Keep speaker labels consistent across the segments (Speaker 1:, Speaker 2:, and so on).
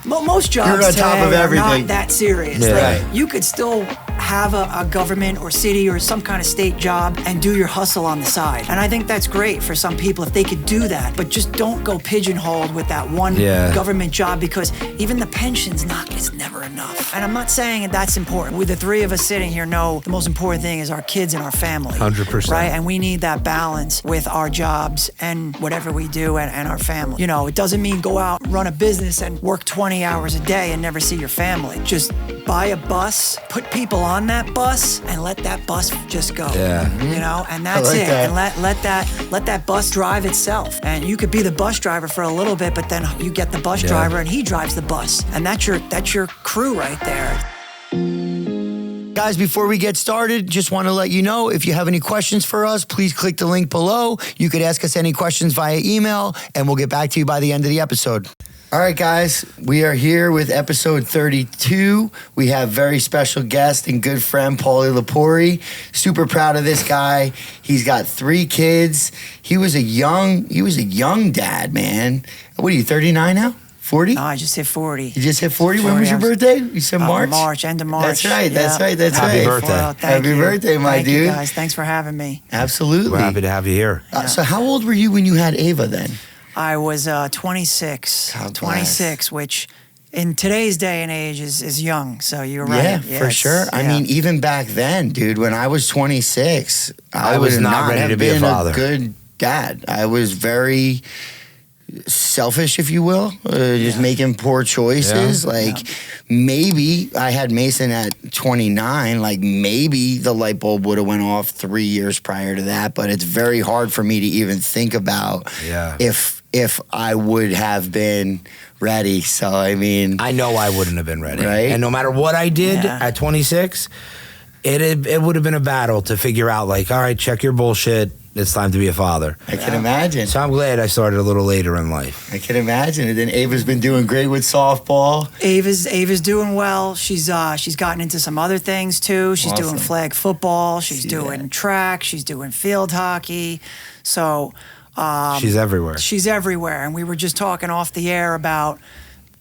Speaker 1: Most jobs
Speaker 2: You're on top
Speaker 1: today
Speaker 2: of
Speaker 1: are
Speaker 2: everything.
Speaker 1: not that serious.
Speaker 3: Yeah.
Speaker 1: Like,
Speaker 2: Right.
Speaker 1: you could still have a government or city or some kind of state job and do your hustle on the side. And I think that's great for some people if they could do that. But just don't go pigeonholed with that one government job, because even the pension's it's never enough. And I'm not saying that's important. We, the three of us sitting here, know the most important thing is our kids and our family.
Speaker 3: 100%.
Speaker 1: Right? And we need that balance with our jobs and whatever we do and our family. You know, it doesn't mean go out, run a business and work 20 hours a day and never see your family. Just buy a bus, put people on that bus, and let that bus just go.
Speaker 3: Yeah.
Speaker 1: You know, and that's
Speaker 2: like
Speaker 1: it.
Speaker 2: that.
Speaker 1: And let that bus drive itself. And you could be the bus driver for a little bit, but then you get the bus driver and he drives the bus. And that's your crew right there.
Speaker 2: Guys, before we get started, just want to let you know, if you have any questions for us, please click the link below. You could ask us any questions via email, and we'll get back to you by the end of the episode. All right, guys, we are here with episode 32. We have very special guest and good friend, Paulie Lepore. Super proud of this guy. He's got 3 kids. He was a young dad, man. What are you, 39 now? 40?
Speaker 1: No, I just hit 40.
Speaker 2: You just hit 40? When was your birthday? You said March?
Speaker 1: End of March.
Speaker 2: That's right.
Speaker 3: Happy birthday.
Speaker 1: Well,
Speaker 2: Happy birthday, my
Speaker 1: Thank
Speaker 2: dude.
Speaker 1: you guys. Thanks for having me.
Speaker 2: Absolutely.
Speaker 3: We're happy to have you here.
Speaker 2: So how old were you when you had Ava then?
Speaker 1: I was 26.
Speaker 2: God bless.
Speaker 1: 26, which in today's day and age is young. So you're right.
Speaker 2: Yeah, for
Speaker 1: it's-
Speaker 2: sure. I mean, even back then, dude, when I was 26, I
Speaker 3: was
Speaker 2: would
Speaker 3: not
Speaker 2: not
Speaker 3: ready
Speaker 2: have
Speaker 3: to be a
Speaker 2: been
Speaker 3: father.
Speaker 2: good dad. I was very selfish, if you will, just making poor choices. Maybe I had Mason at 29, like maybe the light bulb would have went off 3 years prior to that, but it's very hard for me to even think about if I would have been ready. So, I mean,
Speaker 3: I know I wouldn't have been ready.
Speaker 2: Right?
Speaker 3: And no matter what I did at 26, it would have been a battle to figure out, like, all right, check your bullshit. It's time to be a father.
Speaker 2: I can imagine.
Speaker 3: So I'm glad I started a little later in life.
Speaker 2: I can imagine. And then Ava's been doing great with softball.
Speaker 1: Ava's doing well. She's gotten into some other things too. She's
Speaker 2: Awesome.
Speaker 1: doing flag football. She's
Speaker 2: See
Speaker 1: doing
Speaker 2: that.
Speaker 1: track. She's doing field hockey. So
Speaker 3: She's everywhere.
Speaker 1: she's everywhere. And we were just talking off the air about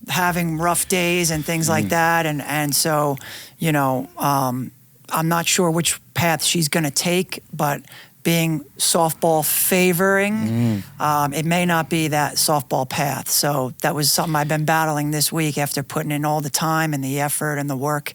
Speaker 1: having rough days and things like that. And so, you know, I'm not sure which path she's going to take, but being softball favoring, it may not be that softball path. So that was something I've been battling this week after putting in all the time and the effort and the work.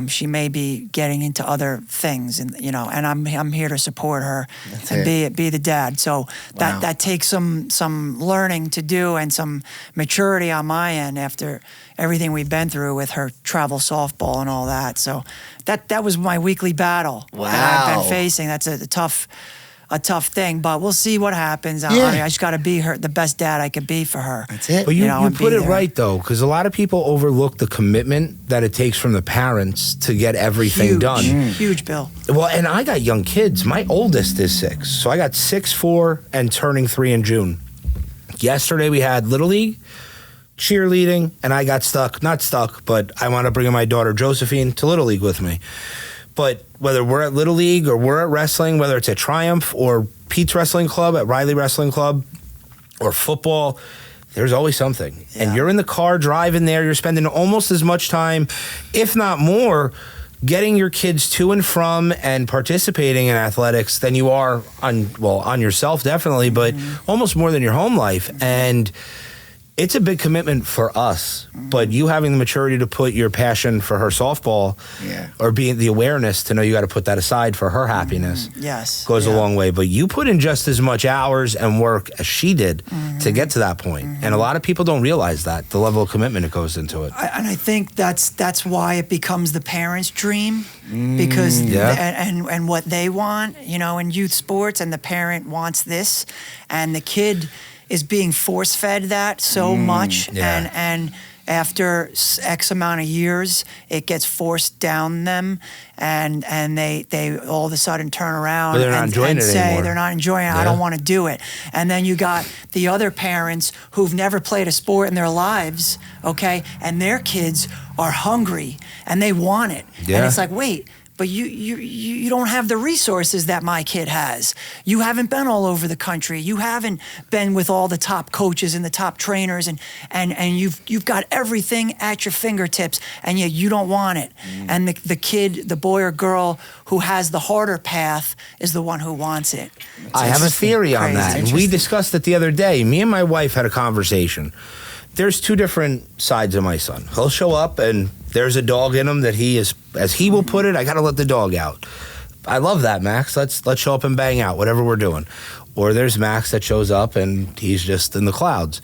Speaker 1: She may be getting into other things, and you know, and I'm here to support her and be the dad. So that takes some learning to do and some maturity on my end after everything we've been through with her travel softball and all that. So that was my weekly battle that I've been facing. That's a tough thing, but we'll see what happens. I just got to be the best dad I could be for her.
Speaker 2: That's it.
Speaker 3: But you
Speaker 1: and
Speaker 3: put
Speaker 1: be
Speaker 3: it
Speaker 1: there.
Speaker 3: right, though, because a lot of people overlook the commitment that it takes from the parents to get everything done.
Speaker 1: Huge, Bill.
Speaker 3: Well, and I got young kids. My oldest is 6. So I got 6, 4, and turning 3 in June. Yesterday we had Little League, cheerleading, and I got not stuck, but I wound up bringing my daughter Josephine to Little League with me. But whether we're at Little League or we're at wrestling, whether it's at Triumph or Pete's Wrestling Club, at Reilly Wrestling Club, or football, there's always something.
Speaker 1: Yeah.
Speaker 3: And you're in the car driving there, you're spending almost as much time, if not more, getting your kids to and from and participating in athletics than you are on yourself, definitely, but almost more than your home life. And it's a big commitment for us, but you having the maturity to put your passion for her softball or being the awareness to know you got to put that aside for her happiness goes a long way. But you put in just as much hours and work as she did to get to that point. And a lot of people don't realize that, the level of commitment that goes into it.
Speaker 1: And I think that's why it becomes the parent's dream, because and what they want, you know, in youth sports, and the parent wants this, and the kid is being force-fed that so much, and after X amount of years, it gets forced down them, and they all of a sudden turn around and say
Speaker 3: anymore.
Speaker 1: they're not enjoying it. I don't want to do it. And then you got the other parents who've never played a sport in their lives, okay, and their kids are hungry and they want it. And it's like, wait, but you don't have the resources that my kid has. You haven't been all over the country. You haven't been with all the top coaches and the top trainers, and you've got everything at your fingertips, and yet you don't want it. And the kid, the boy or girl who has the harder path is the one who wants it.
Speaker 3: I have a theory on that. And we discussed it the other day. Me and my wife had a conversation. There's two different sides of my son. He'll show up and there's a dog in him that he is, as he will put it, I got to let the dog out. I love that, Max. Let's show up and bang out, whatever we're doing. Or there's Max that shows up and he's just in the clouds.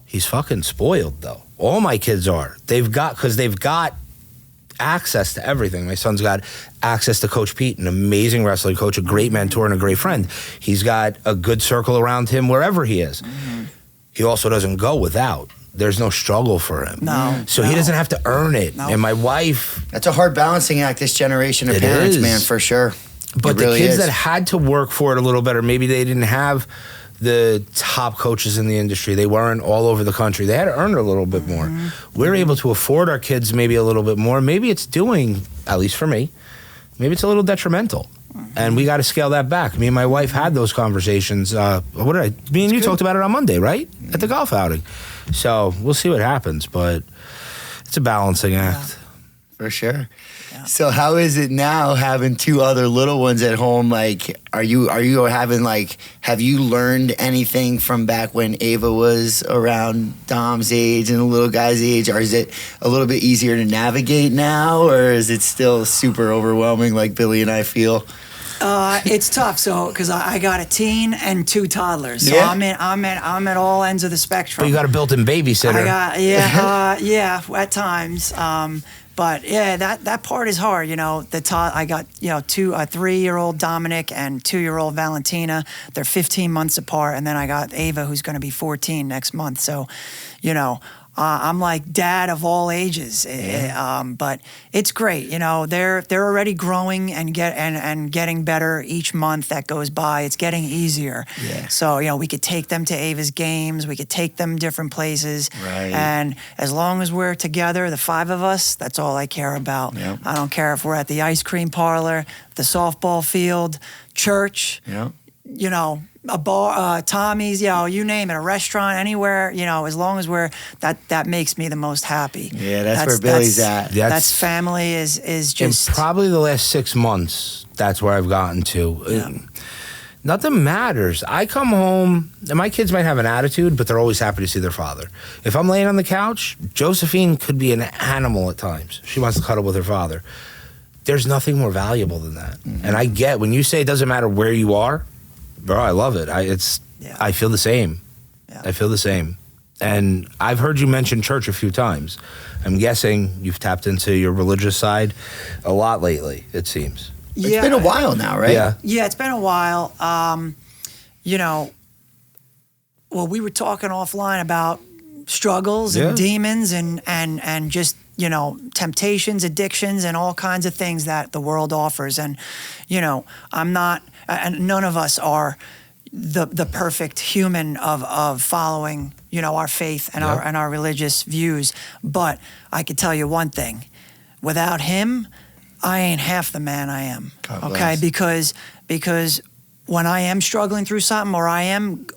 Speaker 3: He's fucking spoiled, though. All my kids are. They've got access to everything. My son's got access to Coach Pete, an amazing wrestling coach, a great mentor, and a great friend. He's got a good circle around him wherever he is. He also doesn't go without. There's no struggle for him.
Speaker 1: No.
Speaker 3: So he doesn't have to earn it.
Speaker 1: No.
Speaker 3: And my wife...
Speaker 2: That's a hard balancing act, this generation of parents, man, for sure.
Speaker 3: But the kids that had to work for it a little better, maybe they didn't have the top coaches in the industry. They weren't all over the country. They had to earn it a little bit more. We're able to afford our kids maybe a little bit more. Maybe it's doing, at least for me, maybe it's a little detrimental. And we got to scale that back. Me and my wife had those conversations. Me and you talked about it on Monday, right? At the golf outing. So we'll see what happens, but it's a balancing act.
Speaker 2: For sure. Yeah. So how is it now having two other little ones at home? Like, are you having, like, have you learned anything from back when Ava was around Dom's age and the little guy's age? Or is it a little bit easier to navigate now? Or is it still super overwhelming like Billy and I feel?
Speaker 1: It's tough, because I got a teen and two toddlers, so I'm at all ends of the spectrum.
Speaker 3: But you got a built-in babysitter.
Speaker 1: At times. But yeah, that part is hard. I got a 3-year-old Dominic and 2-year-old Valentina. They're 15 months apart, and then I got Ava, who's going to be 14 next month. So, I'm like dad of all ages, but it's great. They're already growing and getting better each month that goes by. It's getting easier. Yeah. So we could take them to Ava's games. We could take them different places.
Speaker 2: Right.
Speaker 1: And as long as we're together, the 5 of us, that's all I care about. Yep. I don't care if we're at the ice cream parlor, the softball field, church.
Speaker 2: Yep.
Speaker 1: A bar, Tommy's, you name it, a restaurant, anywhere, as long as that makes me the most happy.
Speaker 2: Yeah, that's where Billy's at.
Speaker 1: That's family is just...
Speaker 3: In probably the last 6 months, that's where I've gotten to. Yeah. Nothing matters. I come home, and my kids might have an attitude, but they're always happy to see their father. If I'm laying on the couch, Josephine could be an animal at times. She wants to cuddle with her father. There's nothing more valuable than that. And I get, when you say it doesn't matter where you are, bro, I love it. I feel the same. Yeah. I feel the same. And I've heard you mention church a few times. I'm guessing you've tapped into your religious side a lot lately, it seems.
Speaker 2: It's been a while now, right?
Speaker 1: Yeah, it's been a while. We were talking offline about struggles and demons and just, temptations, addictions, and all kinds of things that the world offers. And, I'm not... And none of us are the perfect human of following, our faith and our religious views. But I could tell you one thing: without him, I ain't half the man I am. Okay, because when I am struggling through something,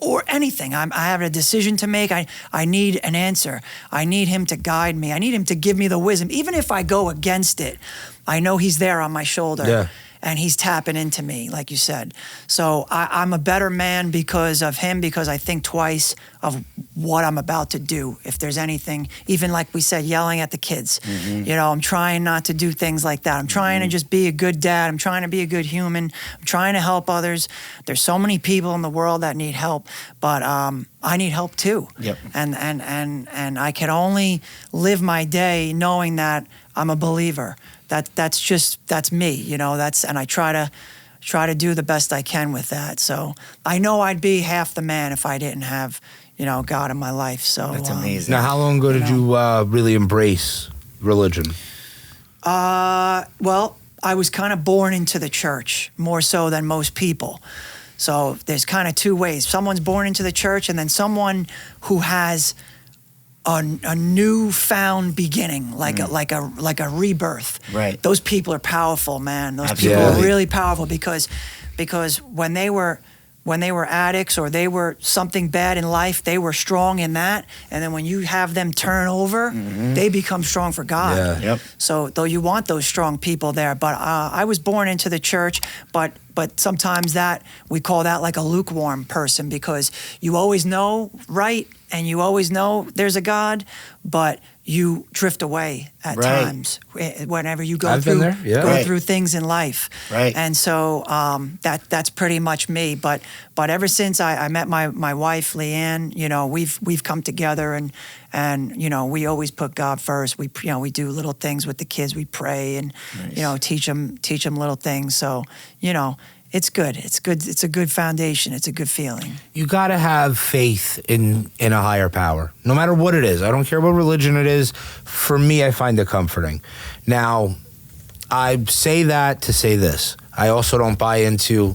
Speaker 1: or anything, I have a decision to make. I need an answer. I need him to guide me. I need him to give me the wisdom, even if I go against it. I know he's there on my shoulder. Yeah. And he's tapping into me, like you said. So I'm a better man because of him, because I think twice of what I'm about to do. If there's anything, even like we said, yelling at the kids. I'm trying not to do things like that. I'm trying to just be a good dad. I'm trying to be a good human. I'm trying to help others. There's so many people in the world that need help, but I need help too. Yep. And I can only live my day knowing that I'm a believer. That's me, and I try to do the best I can with that. So I know I'd be half the man if I didn't have, God in my life. So
Speaker 2: that's amazing.
Speaker 3: Now, how long ago did you really embrace religion?
Speaker 1: Well, I was kind of born into the church more so than most people. So there's kind of two ways. Someone's born into the church, and then someone who has a newfound beginning, like a rebirth.
Speaker 2: Right.
Speaker 1: Those people are powerful, man. Those
Speaker 2: Absolutely.
Speaker 1: people are really powerful because when they were addicts or they were something bad in life, they were strong in that. And then when you have them turn over, they become strong for God.
Speaker 3: Yeah.
Speaker 2: Yep.
Speaker 1: So though you want those strong people there, but I was born into the church, but sometimes that we call that like a lukewarm person because you always know right and you always know there's a God, but you drift away at
Speaker 2: Right.
Speaker 1: times whenever you go
Speaker 3: I've been
Speaker 1: through
Speaker 3: there, yeah.
Speaker 1: go
Speaker 2: Right.
Speaker 1: through things in life.
Speaker 2: Right.
Speaker 1: And so that's pretty much me. But ever since I met my wife Leanne, you know, we've come together and you know, we always put God first. We do little things with the kids. We pray and you know, teach them little things. So, you know, it's good. It's good. It's a good foundation. It's a good feeling.
Speaker 3: You got to have faith in a higher power, no matter what it is. I don't care what religion it is. For me, I find it comforting. Now, I say that to say this. I also don't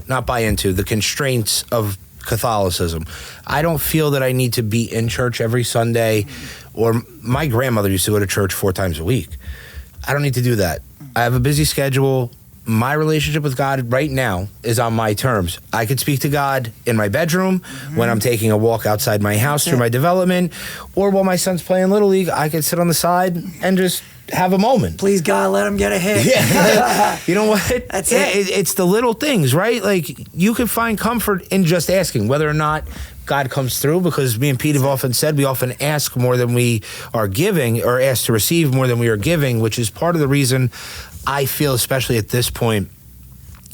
Speaker 3: not buy into the constraints of Catholicism. I don't feel that I need to be in church every Sunday, or my grandmother used to go to church 4 times a week. I don't need to do that. I have a busy schedule. My relationship with God right now is on my terms. I could speak to God in my bedroom, when I'm taking a walk outside my house through my development, or while my son's playing Little League, I could sit on the side and just have a moment.
Speaker 1: Please God, let him get a hit.
Speaker 3: Yeah. You know what?
Speaker 1: That's it.
Speaker 3: It's the little things, right? Like, you can find comfort in just asking whether or not God comes through, because me and Pete have often said we often ask more than we are giving, or ask to receive more than we are giving, which is part of the reason I feel, especially at this point,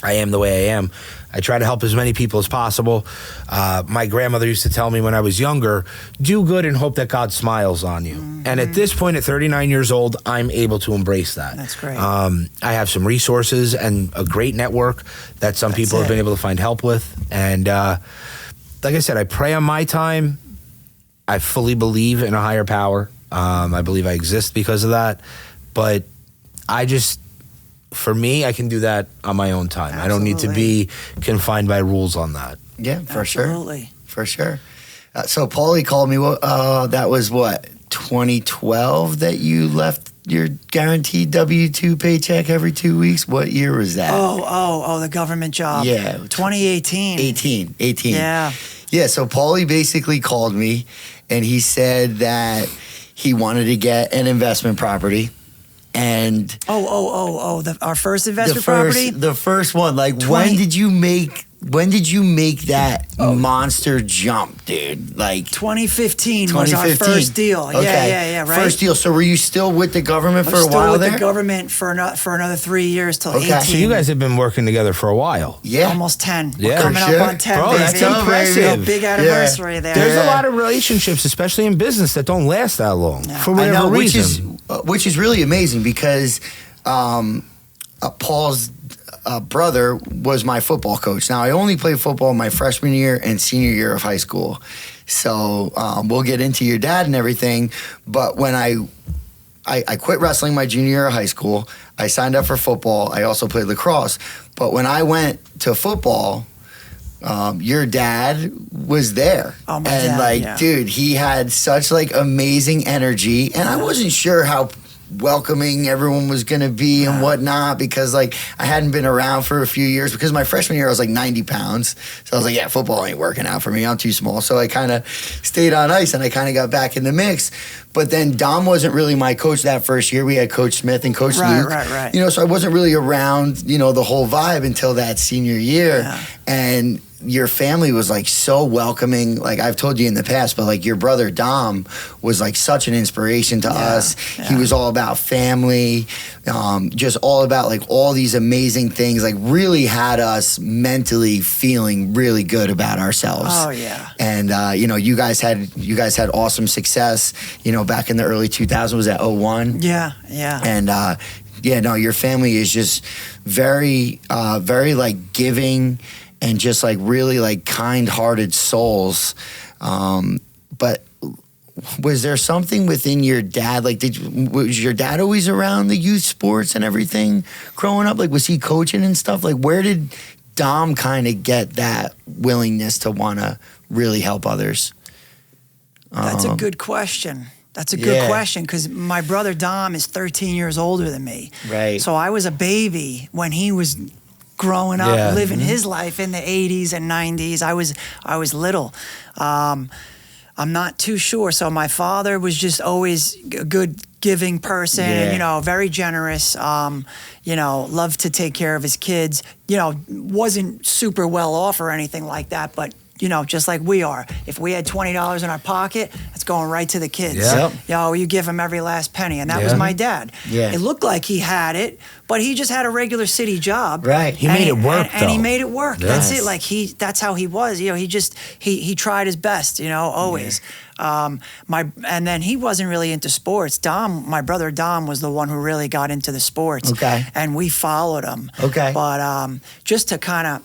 Speaker 3: I am the way I am. I try to help as many people as possible. My grandmother used to tell me when I was younger, do good and hope that God smiles on you. And at this point, at 39 years old, I'm able to embrace that.
Speaker 1: That's great.
Speaker 3: I have some resources and a great network that some people have been able to find help with. And like I said, I pray on my time. I fully believe in a higher power. I believe I exist because of that. But for me, I can do that on my own time.
Speaker 1: Absolutely.
Speaker 3: I don't need to be confined by rules on that.
Speaker 2: Yeah, for
Speaker 1: Absolutely.
Speaker 2: sure. For sure. So Paulie called me, that was what, 2012 that you left your guaranteed W-2 paycheck every 2 weeks? What year was that?
Speaker 1: Oh, the government job.
Speaker 2: Yeah.
Speaker 1: 2018.
Speaker 2: 18.
Speaker 1: Yeah.
Speaker 2: Yeah, so Paulie basically called me and he said that he wanted to get an investment property. And
Speaker 1: our first investment property?
Speaker 2: The first one. Like, when did you make that monster jump, dude? Like
Speaker 1: 2015 was our first deal.
Speaker 2: Okay.
Speaker 1: Yeah, right.
Speaker 2: First deal. So were you still with the government for a
Speaker 1: still
Speaker 2: while
Speaker 1: with
Speaker 2: there?
Speaker 1: the government for another 3 years till 18.
Speaker 3: So you guys have been working together for a while.
Speaker 2: Yeah.
Speaker 1: Almost 10.
Speaker 3: Yeah.
Speaker 1: We're coming
Speaker 2: For sure.
Speaker 1: up on 10.
Speaker 3: Bro,
Speaker 1: baby.
Speaker 3: that's impressive.
Speaker 1: Big anniversary there.
Speaker 3: There's a lot of relationships, especially in business, that don't last that long for
Speaker 2: I
Speaker 3: whatever
Speaker 2: know,
Speaker 3: reason.
Speaker 2: which is really amazing because Paul's brother was my football coach. Now, I only played football my freshman year and senior year of high school. So we'll get into your dad and everything. But when I quit wrestling my junior year of high school, I signed up for football. I also played lacrosse. But when I went to football, your dad was there.
Speaker 1: Oh, my
Speaker 2: and
Speaker 1: dad,
Speaker 2: dude, he had such amazing energy. And I wasn't sure how welcoming everyone was going to be and whatnot, because I hadn't been around for a few years, because my freshman year I was 90 pounds. So I was like, yeah, football ain't working out for me. I'm too small. So I kind of stayed on ice and I kind of got back in the mix. But then Dom wasn't really my coach that first year. We had Coach Smith and Coach Luke.
Speaker 1: Right.
Speaker 2: So I wasn't really around, the whole vibe until that senior year.
Speaker 1: Yeah.
Speaker 2: And your family was so welcoming. I've told you in the past, but your brother Dom was such an inspiration to us.
Speaker 1: Yeah.
Speaker 2: He was all about family, just all about all these amazing things. Really had us mentally feeling really good about ourselves.
Speaker 1: Oh yeah.
Speaker 2: And you guys had awesome success. Back in the early 2000s, was that 01?
Speaker 1: Yeah.
Speaker 2: And your family is just very, very giving and just really kind-hearted souls. But was there something within your dad? Was your dad always around the youth sports and everything growing up? Was he coaching and stuff? Where did Dom kind of get that willingness to want to really help others?
Speaker 1: That's a good question. That's a good
Speaker 2: Yeah.
Speaker 1: question, because my brother Dom is 13 years older than me.
Speaker 2: Right.
Speaker 1: So I was a baby when he was growing up,
Speaker 3: Yeah.
Speaker 1: living his life in the 80s and 90s. I was little. I'm not too sure. So my father was just always a good giving person,
Speaker 2: Yeah.
Speaker 1: you know, very generous, you know, loved to take care of his kids, you know, wasn't super well off or anything like that, but you know, just like we are. If we had $20 in our pocket, it's going right to the kids.
Speaker 3: Yeah.
Speaker 2: Yep.
Speaker 1: You know, you give them every last penny. And that was
Speaker 3: Yeah.
Speaker 1: my dad.
Speaker 2: Yeah.
Speaker 1: It looked like he had it, but he just had a regular city job.
Speaker 2: Right.
Speaker 3: He made it work,
Speaker 1: and he
Speaker 3: though.
Speaker 1: made it work.
Speaker 2: Yes.
Speaker 1: That's it. Like that's how he was. You know, he tried his best, you know, always. And then he wasn't really into sports. My brother Dom was the one who really got into the sports.
Speaker 2: Okay.
Speaker 1: And we followed him.
Speaker 2: Okay.
Speaker 1: But just to kind of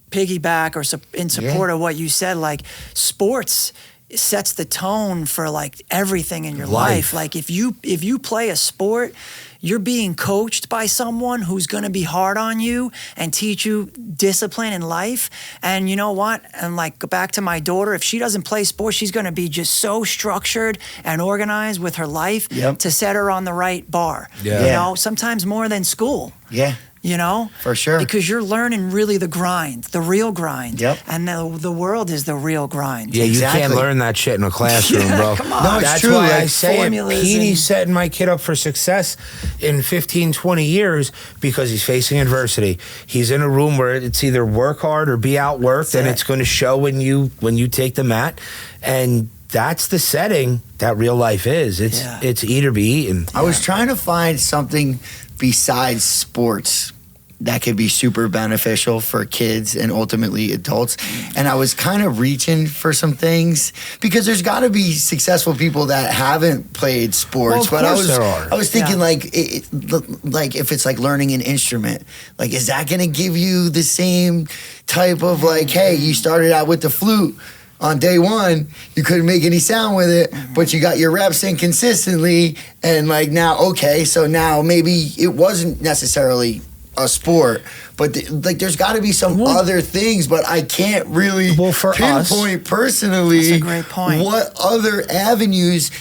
Speaker 1: piggyback or in support of what you said, like sports sets the tone for like everything in your life. Like if you play a sport, you're being coached by someone who's going to be hard on you and teach you discipline in life. And you know what? And like, go back to my daughter, if she doesn't play sports, she's going to be just so structured and organized with her life to set her on the right bar.
Speaker 3: Yeah.
Speaker 1: You
Speaker 2: Yeah.
Speaker 1: know, sometimes more than school.
Speaker 2: Yeah.
Speaker 1: You know?
Speaker 2: For sure.
Speaker 1: Because you're learning really the grind, the real grind.
Speaker 2: Yep.
Speaker 1: And the world is the real grind.
Speaker 3: Yeah, you
Speaker 2: Exactly.
Speaker 3: can't learn that shit in a classroom,
Speaker 1: Yeah,
Speaker 3: bro.
Speaker 1: come on.
Speaker 2: No, it's
Speaker 3: That's
Speaker 2: true,
Speaker 3: why
Speaker 2: like
Speaker 3: I say it.
Speaker 1: formulas
Speaker 3: Petey's
Speaker 1: and-
Speaker 3: setting my kid up for success in 15, 20 years because he's facing adversity. He's in a room where it's either work hard or be outworked, and
Speaker 1: it.
Speaker 3: it's going to show when you take the mat. And that's the setting that real life is. It's eat or be eaten.
Speaker 2: I was trying to find something besides sports that could be super beneficial for kids and ultimately adults. And I was kind of reaching for some things because there's got to be successful people that haven't played sports.
Speaker 3: Well, of course there are.
Speaker 2: I was thinking
Speaker 1: Yeah.
Speaker 2: like if it's like learning an instrument, like is that going to give you the same type of like, hey, you started out with the flute. On day one, you couldn't make any sound with it, but you got your reps in consistently, and like now, okay, so now maybe it wasn't necessarily a sport, but like there's got to be some other things, but I can't really
Speaker 3: for
Speaker 2: pinpoint personally
Speaker 1: That's a great point.
Speaker 2: what other avenues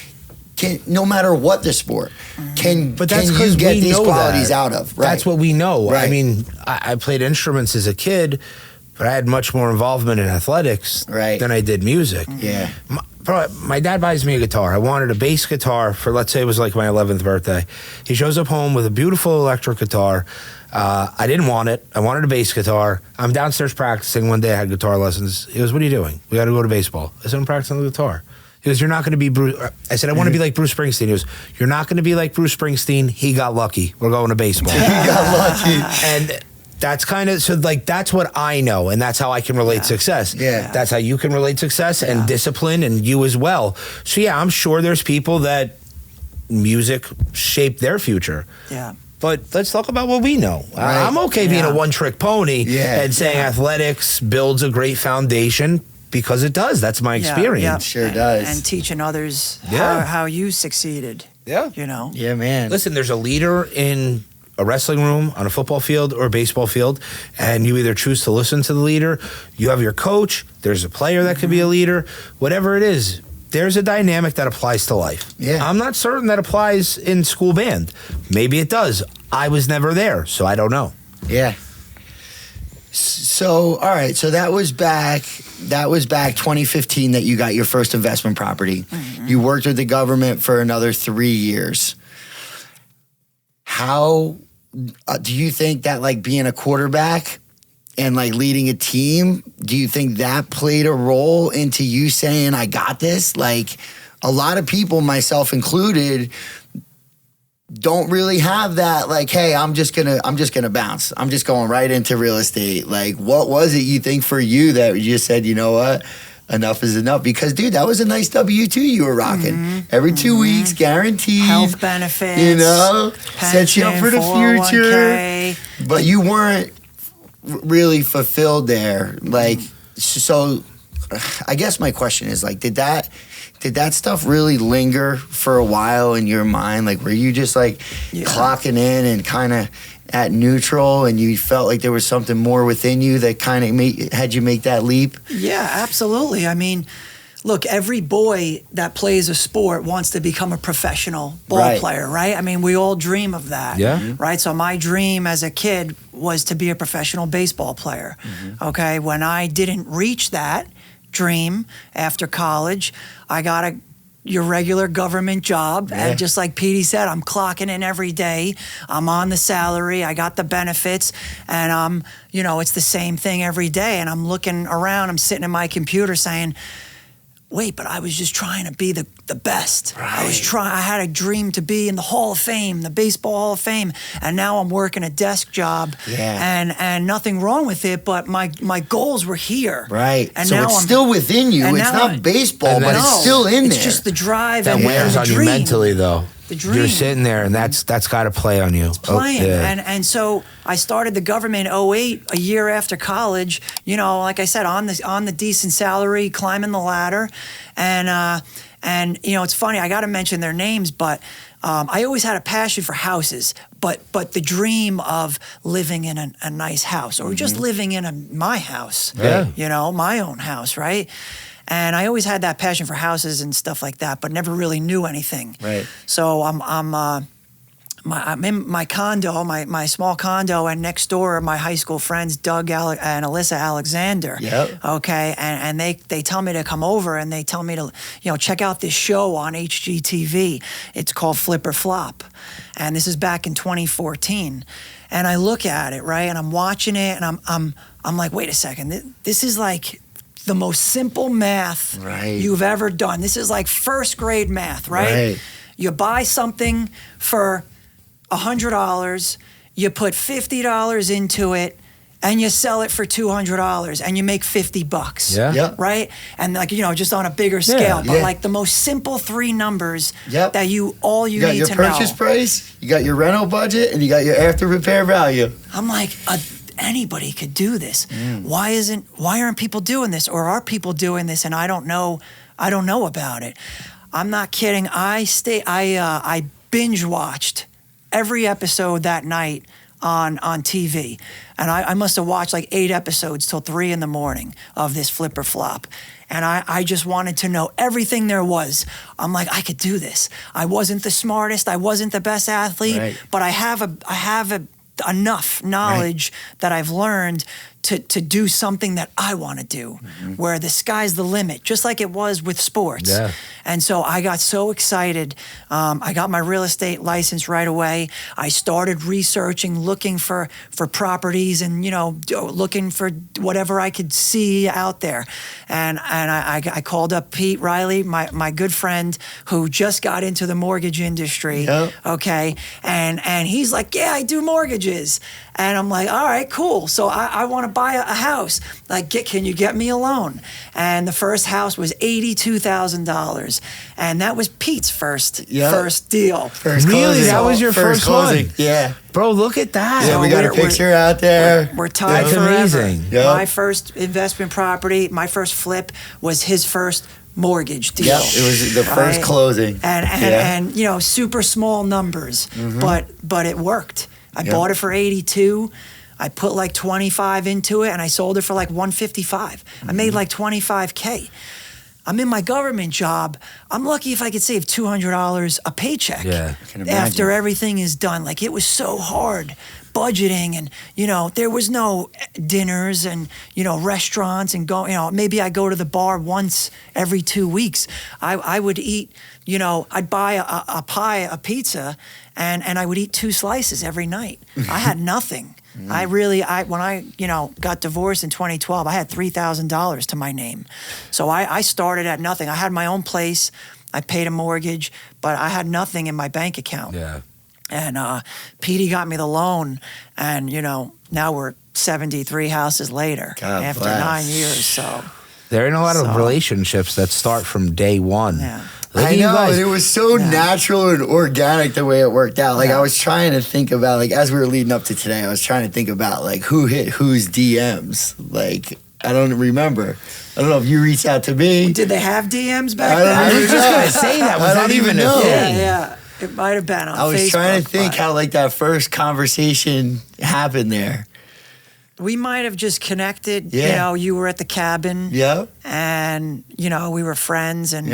Speaker 2: can, no matter what the sport,
Speaker 3: But that's
Speaker 2: can
Speaker 3: because
Speaker 2: you get
Speaker 3: we
Speaker 2: these
Speaker 3: know
Speaker 2: qualities
Speaker 3: that.
Speaker 2: out of? Right.
Speaker 3: That's what we know.
Speaker 2: Right.
Speaker 3: I mean, I played instruments as a kid, but I had much more involvement in athletics than I did music.
Speaker 2: Yeah.
Speaker 3: My dad buys me a guitar. I wanted a bass guitar for, let's say it was like my 11th birthday. He shows up home with a beautiful electric guitar. I didn't want it. I wanted a bass guitar. I'm downstairs practicing. One day I had guitar lessons. He goes, "What are you doing?" "We got to go to baseball." I said, "I'm practicing the guitar." He goes, "You're not going to be Bruce." I said, "I want to be like Bruce Springsteen." He goes, "You're not going to be like Bruce Springsteen. He got lucky. We're going to baseball."
Speaker 2: He got lucky.
Speaker 3: And that's kind of, so like, that's what I know, and that's how I can relate success.
Speaker 2: Yeah.
Speaker 3: That's how you can relate success and discipline, and you as well. So yeah, I'm sure there's people that music shaped their future.
Speaker 1: Yeah.
Speaker 3: But let's talk about what we know.
Speaker 2: Right.
Speaker 3: I'm okay being a one-trick pony and saying athletics builds a great foundation because it does. That's my experience.
Speaker 2: Sure does.
Speaker 1: And teaching others
Speaker 3: Yeah.
Speaker 1: how you succeeded.
Speaker 3: Yeah.
Speaker 1: You know?
Speaker 2: Yeah, man.
Speaker 3: Listen, there's a leader in a wrestling room, on a football field, or a baseball field, and you either choose to listen to the leader, you have your coach, there's a player that could be a leader, whatever it is, there's a dynamic that applies to life.
Speaker 2: Yeah.
Speaker 3: I'm not certain that applies in school band. Maybe it does. I was never there, so I don't know.
Speaker 2: Yeah. So, all right. So that was back 2015 that you got your first investment property. Mm-hmm. You worked with the government for another 3 years. How do you think that like being a quarterback and like leading a team, do you think that played a role into you saying, "I got this"? Like a lot of people, myself included, don't really have that, like, "Hey, I'm just gonna bounce. I'm just going right into real estate." Like, what was it you think for you that you just said, "You know what? Enough is enough"? Because, dude, that was a nice W-2 you were rocking. Every 2 weeks, guaranteed.
Speaker 1: Health benefits.
Speaker 2: You know? Sets you up for the future.
Speaker 1: 401k.
Speaker 2: But you weren't really fulfilled there. Like, so I guess my question is, like, did that stuff really linger for a while in your mind? Like, were you just like clocking in and kind of at neutral, and you felt like there was something more within you that kind of had you make that leap?
Speaker 1: Yeah, absolutely. I mean, look, every boy that plays a sport wants to become a professional ball player, right? I mean, we all dream of that, right? So my dream as a kid was to be a professional baseball player, okay? When I didn't reach that dream after college, I got your regular government job. And just like Petey said, I'm clocking in every day. I'm on the salary. I got the benefits. And it's the same thing every day. And I'm looking around, I'm sitting at my computer saying, wait, but I was just trying to be the best. I had a dream to be in the Hall of Fame, the Baseball Hall of Fame, and now I'm working a desk job. And nothing wrong with it, but my goals were here. And
Speaker 2: so
Speaker 1: now
Speaker 2: it's still within you. It's not baseball, but it's still in there.
Speaker 1: It's just the drive
Speaker 3: that wears on you mentally, though.
Speaker 1: The dream.
Speaker 3: You're sitting there, and that's got to play on you. It's
Speaker 1: playing. And so I started the government in 2008, a year after college, like I said, on the decent salary, climbing the ladder. And it's funny, I got to mention their names, but I always had a passion for houses, but the dream of living in a nice house or just living in my house, my own house, right? And I always had that passion for houses and stuff like that, but never really knew anything. So I'm in my condo, my small condo, and next door are my high school friends, Doug and Alyssa Alexander. Okay, and they tell me to come over, and they tell me to check out this show on HGTV. It's called Flip or Flop, and this is back in 2014. And I look at it, right, and I'm watching it, and I'm like, wait a second, this is like the most simple math you've ever done. This is like first grade math, right? You buy something for $100, you put $50 into it, and you sell it for $200, and you make $50. Right? And just on a bigger scale, but like the most simple three numbers that you need to know.
Speaker 2: You got your purchase price, you got your rental budget, and you got your after repair value.
Speaker 1: I'm like, anybody could do this. Why aren't people doing this, or are people doing this and I don't know about it? I'm not kidding. I binge watched every episode that night on TV, and I must have watched like 8 episodes till 3 a.m. of this Flip or Flop. And I just wanted to know everything there was. I'm like, I could do this. I wasn't the smartest, I wasn't the best athlete, but I have enough knowledge that I've learned to do something that I want to do, where the sky's the limit, just like it was with sports. And so I got so excited. I got my real estate license right away. I started researching, looking for properties and, looking for whatever I could see out there. And I called up Pete Reilly, my good friend who just got into the mortgage industry. Okay. And he's like, yeah, I do mortgages. And I'm like, all right, cool. So I want to buy a house. Like, can you get me a loan? And the first house was $82,000. And that was Pete's first deal.
Speaker 3: Really? That was your first
Speaker 2: closing?
Speaker 3: One?
Speaker 2: Yeah.
Speaker 3: Bro, look at that.
Speaker 2: Yeah, we got a picture out there.
Speaker 1: We're tied
Speaker 3: That's
Speaker 1: forever.
Speaker 3: amazing.
Speaker 1: My first investment property, my first flip was his first mortgage deal.
Speaker 2: Yep, it was the first closing.
Speaker 1: And super small numbers, but it worked. I bought it for 82. I put like 25 into it, and I sold it for like 155. I made like 25K. I'm in my government job. I'm lucky if I could save $200 a paycheck after everything is done. Like, it was so hard budgeting, and there was no dinners and restaurants and maybe I go to the bar once every 2 weeks. I would eat, I'd buy a pie, a pizza, and I would eat 2 slices every night. I had nothing. When I got divorced in 2012, I had $3,000 to my name. So I started at nothing. I had my own place. I paid a mortgage, but I had nothing in my bank account. And Petey got me the loan, and now we're 73 houses later after 9 years. So
Speaker 3: there ain't a lot of relationships that start from day one.
Speaker 2: I know, and it was so natural and organic the way it worked out. Like, I was trying to think about, like, as we were leading up to today, I was trying to think about, like, who hit whose DMs. Like, I don't remember. I don't know if you reached out to me.
Speaker 1: Did they have DMs back then?
Speaker 3: I was just going to say that. Was that even a thing?
Speaker 1: Yeah. It might have been on Facebook.
Speaker 2: I was trying to think how, like, that first conversation happened there.
Speaker 1: we might have just connected.
Speaker 2: Yeah.
Speaker 1: You know, you were at the cabin.
Speaker 2: Yeah.
Speaker 1: And, you know, we were friends and,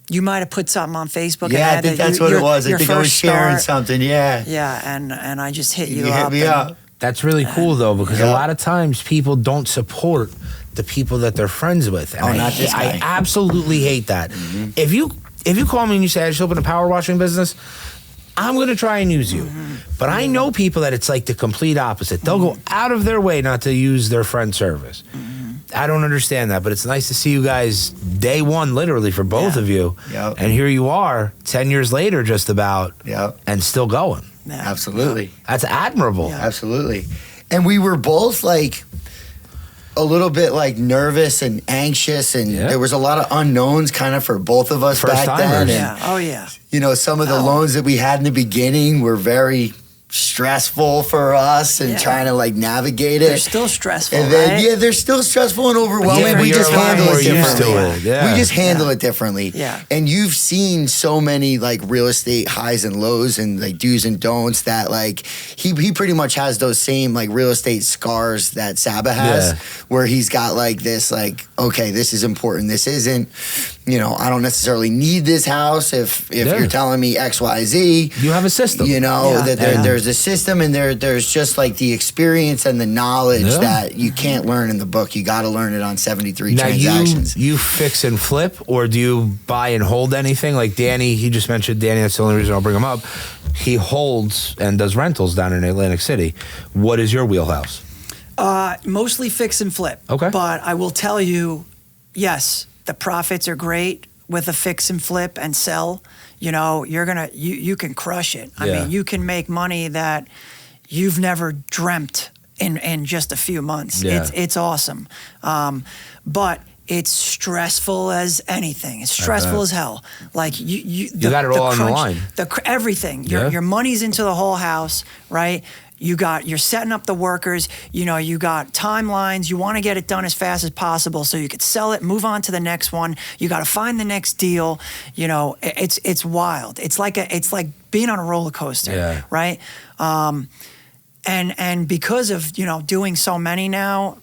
Speaker 1: you might have put something on Facebook.
Speaker 2: Yeah,
Speaker 1: and
Speaker 2: I think that's what it was. I think I was sharing something. Yeah.
Speaker 1: Yeah, and I just hit you
Speaker 2: You
Speaker 1: up.
Speaker 2: hit me up.
Speaker 3: That's really cool though, because a lot of times people don't support the people that they're friends with. And
Speaker 2: not this guy.
Speaker 3: I absolutely hate that. If you call me and you say I just opened a power washing business, I'm going to try and use you. But I know people that it's like the complete opposite. They'll go out of their way not to use their friend's service. I don't understand that, but it's nice to see you guys day one, literally, for both of you.
Speaker 2: Yep.
Speaker 3: And here you are, 10 years later, just about, and still going.
Speaker 1: Yeah.
Speaker 2: Absolutely.
Speaker 3: That's admirable.
Speaker 1: Yeah.
Speaker 2: Absolutely. And we were both like a little bit like nervous and anxious, and there was a lot of unknowns kind of for both of us back then.
Speaker 1: Yeah. Oh, yeah.
Speaker 2: You know, some of the loans that we had in the beginning were very stressful for us and trying to like navigate it.
Speaker 1: They're still stressful,
Speaker 2: And then,
Speaker 1: right?
Speaker 2: they're still stressful and overwhelming.
Speaker 3: But
Speaker 2: We just
Speaker 3: you're a lot
Speaker 2: handle
Speaker 3: more
Speaker 2: it
Speaker 3: used
Speaker 2: differently.
Speaker 3: to it, yeah.
Speaker 2: We just handle it differently.
Speaker 1: Yeah.
Speaker 2: And you've seen so many like real estate highs and lows and like do's and don'ts that like he pretty much has those same like real estate scars that Saba has, where he's got like this like, okay, this is important, this isn't. You know, I don't necessarily need this house if you're telling me X, Y, Z.
Speaker 3: You have a system.
Speaker 2: You know, that there's a system, and there's just like the experience and the knowledge that you can't learn in the book. You got to learn it on 73
Speaker 3: Now
Speaker 2: transactions.
Speaker 3: you fix and flip, or do you buy and hold anything? Like Danny, he just mentioned Danny. That's the only reason I'll bring him up. He holds and does rentals down in Atlantic City. What is your wheelhouse?
Speaker 1: Mostly fix and flip.
Speaker 3: Okay.
Speaker 1: But I will tell you, yes, the profits are great with a fix and flip and sell. You know, you can crush it. I mean, you can make money that you've never dreamt in just a few months.
Speaker 3: Yeah.
Speaker 1: It's awesome. But it's stressful as anything. It's stressful as hell. Like you
Speaker 3: got it all on the line.
Speaker 1: Everything. Your money's into the whole house, right? You're setting up the workers, you know, you got timelines, you want to get it done as fast as possible so you could sell it, move on to the next one. You got to find the next deal. You know, it's wild. It's like being on a roller coaster, right? And because of, you know, doing so many now,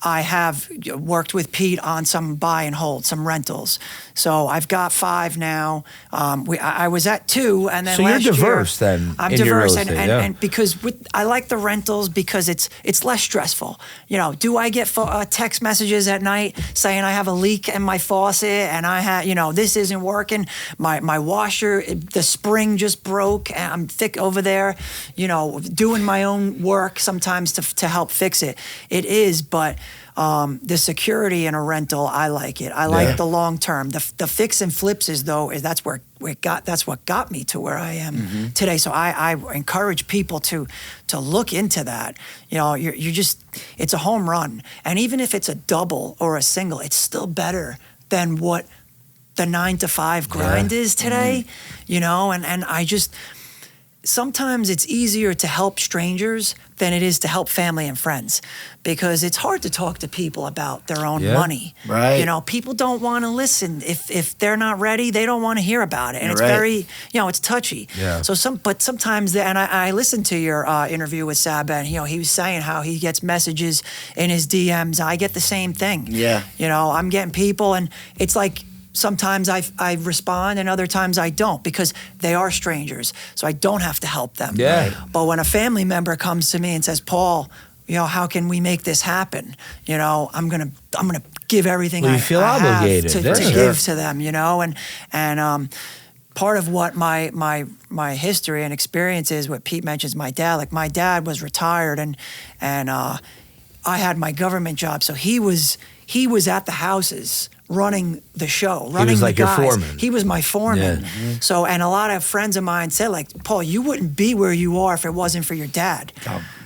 Speaker 1: I have worked with Pete on some buy and hold, some rentals. So I've got 5 now. I was at 2, and then
Speaker 3: so
Speaker 1: last
Speaker 3: you're diverse
Speaker 1: year,
Speaker 3: then.
Speaker 1: I'm
Speaker 3: in
Speaker 1: diverse,
Speaker 3: your real estate,
Speaker 1: and because I like the rentals because it's less stressful. You know, do I get text messages at night saying I have a leak in my faucet and I have, you know, this isn't working. My washer, the spring just broke, and I'm thick over there. You know, doing my own work sometimes to help fix it. It is, but. The security in a rental, I like it. I like the long term. The fix and flips that's what got me to where I am today. So I encourage people to look into that. You know, you just, it's a home run, and even if it's a double or a single, it's still better than what the 9-to-5 grind is today. You know, and I just. Sometimes it's easier to help strangers than it is to help family and friends, because it's hard to talk to people about their own money.
Speaker 2: Right.
Speaker 1: You know, people don't want to listen. If they're not ready, they don't want to hear about it. And it's very, you know, it's touchy.
Speaker 3: Yeah.
Speaker 1: So sometimes, and I listened to your interview with Saba, and, you know, he was saying how he gets messages in his DMs. I get the same thing.
Speaker 2: Yeah.
Speaker 1: You know, I'm getting people, and it's like, sometimes I respond and other times I don't, because they are strangers. So I don't have to help them.
Speaker 3: Yeah.
Speaker 1: But when a family member comes to me and says, Paul, you know, how can we make this happen? You know, I'm gonna give everything
Speaker 3: you feel
Speaker 1: I
Speaker 3: obligated
Speaker 1: have to give to them, you know, and part of what my history and experience is, what Pete mentions, my dad. Like, my dad was retired, and I had my government job, so he was at the houses running the show, running
Speaker 3: was like
Speaker 1: the guys.
Speaker 3: your foreman.
Speaker 1: He was my foreman.
Speaker 3: Yeah.
Speaker 1: So, and a lot of friends of mine said, like, Paul, you wouldn't be where you are if it wasn't for your dad.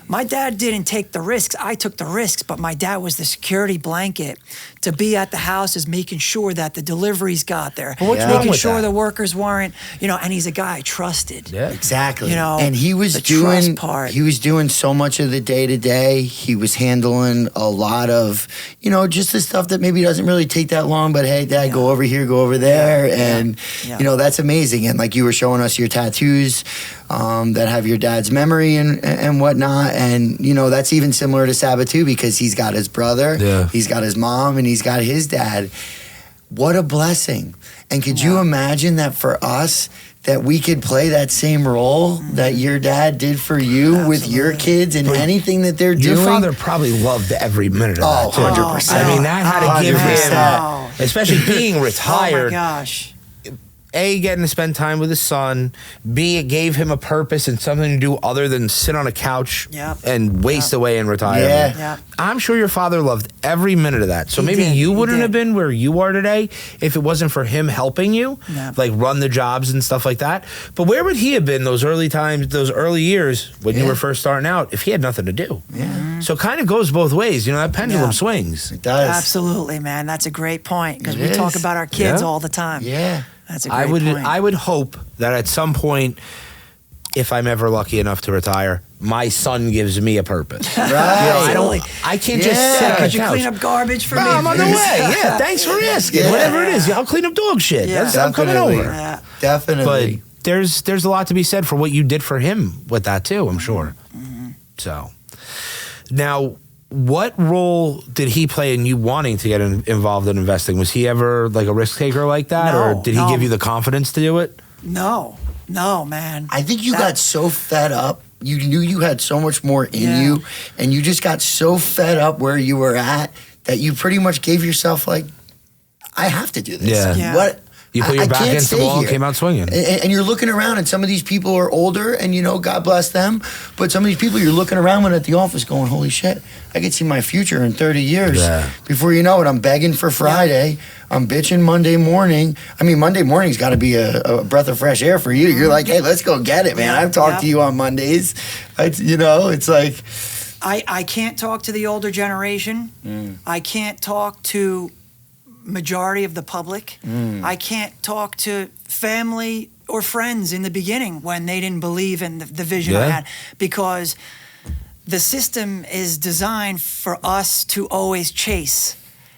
Speaker 1: My dad didn't take the risks. I took the risks, but my dad was the security blanket to be at the houses, making sure that the deliveries got there, making sure the workers weren't, you know, and he's a guy I trusted.
Speaker 3: Yeah.
Speaker 2: Exactly.
Speaker 1: You know,
Speaker 2: and he was
Speaker 1: the
Speaker 2: doing
Speaker 1: trust part.
Speaker 2: He was doing so much of the day-to-day. He was handling a lot of, you know, just the stuff that maybe doesn't really take that long, but hey, Dad, go over here, go over there. And, you know, that's amazing. And like you were showing us your tattoos that have your dad's memory and whatnot. And, you know, that's even similar to Saba too, because he's got his brother, he's got his mom, and he's got his dad. What a blessing. And could you imagine that for us, that we could play that same role that your dad did for you with your kids and anything that they're doing?
Speaker 3: Your father probably loved every minute of that, too.
Speaker 2: 100%.
Speaker 3: I mean, that had to give him,
Speaker 2: 100%.
Speaker 3: especially being retired.
Speaker 1: Oh, my gosh.
Speaker 3: A, getting to spend time with his son. B, it gave him a purpose and something to do other than sit on a couch and waste away in retirement. I'm sure your father loved every minute of that. So maybe you wouldn't have been where you are today if it wasn't for him helping you, like run the jobs and stuff like that. But where would he have been those early times, those early years when you were first starting out if he had nothing to do? So it kind of goes both ways. You know, that pendulum swings.
Speaker 2: It does.
Speaker 1: Absolutely, man. That's a great point because we talk about our kids all the time. That's a great point.
Speaker 3: I would hope that at some point, if I'm ever lucky enough to retire, my son gives me a purpose.
Speaker 2: Right.
Speaker 3: You know, I can't just sit on a
Speaker 1: Could you
Speaker 3: couch.
Speaker 1: clean up garbage for me?
Speaker 3: I'm on the way. Thanks for asking. Whatever it is, I'll clean up dog shit. I'm coming over.
Speaker 2: Definitely.
Speaker 3: But there's a lot to be said for what you did for him with that too, I'm sure. So now, what role did he play in you wanting to get involved in investing? Was he ever like a risk taker like that, or did he give you the confidence to do it?
Speaker 1: No, man.
Speaker 2: I think you got so fed up. You knew you had so much more in you, and you just got so fed up where you were at that you pretty much gave yourself like, I have to do this. What?
Speaker 3: You put your back against the wall and came out swinging.
Speaker 2: And you're looking around, and some of these people are older, and, you know, God bless them. But some of these people, you're looking around when at the office going, holy shit, I could see my future in 30 years. Before you know it, I'm begging for Friday. I'm bitching Monday morning. I mean, Monday morning's got to be a breath of fresh air for you. You're like, hey, let's go get it, man. I've talked to you on Mondays. You know, it's like...
Speaker 1: I can't talk to the older generation. I can't talk to majority of the public. I can't talk to family or friends in the beginning when they didn't believe in the vision I had, because the system is designed for us to always chase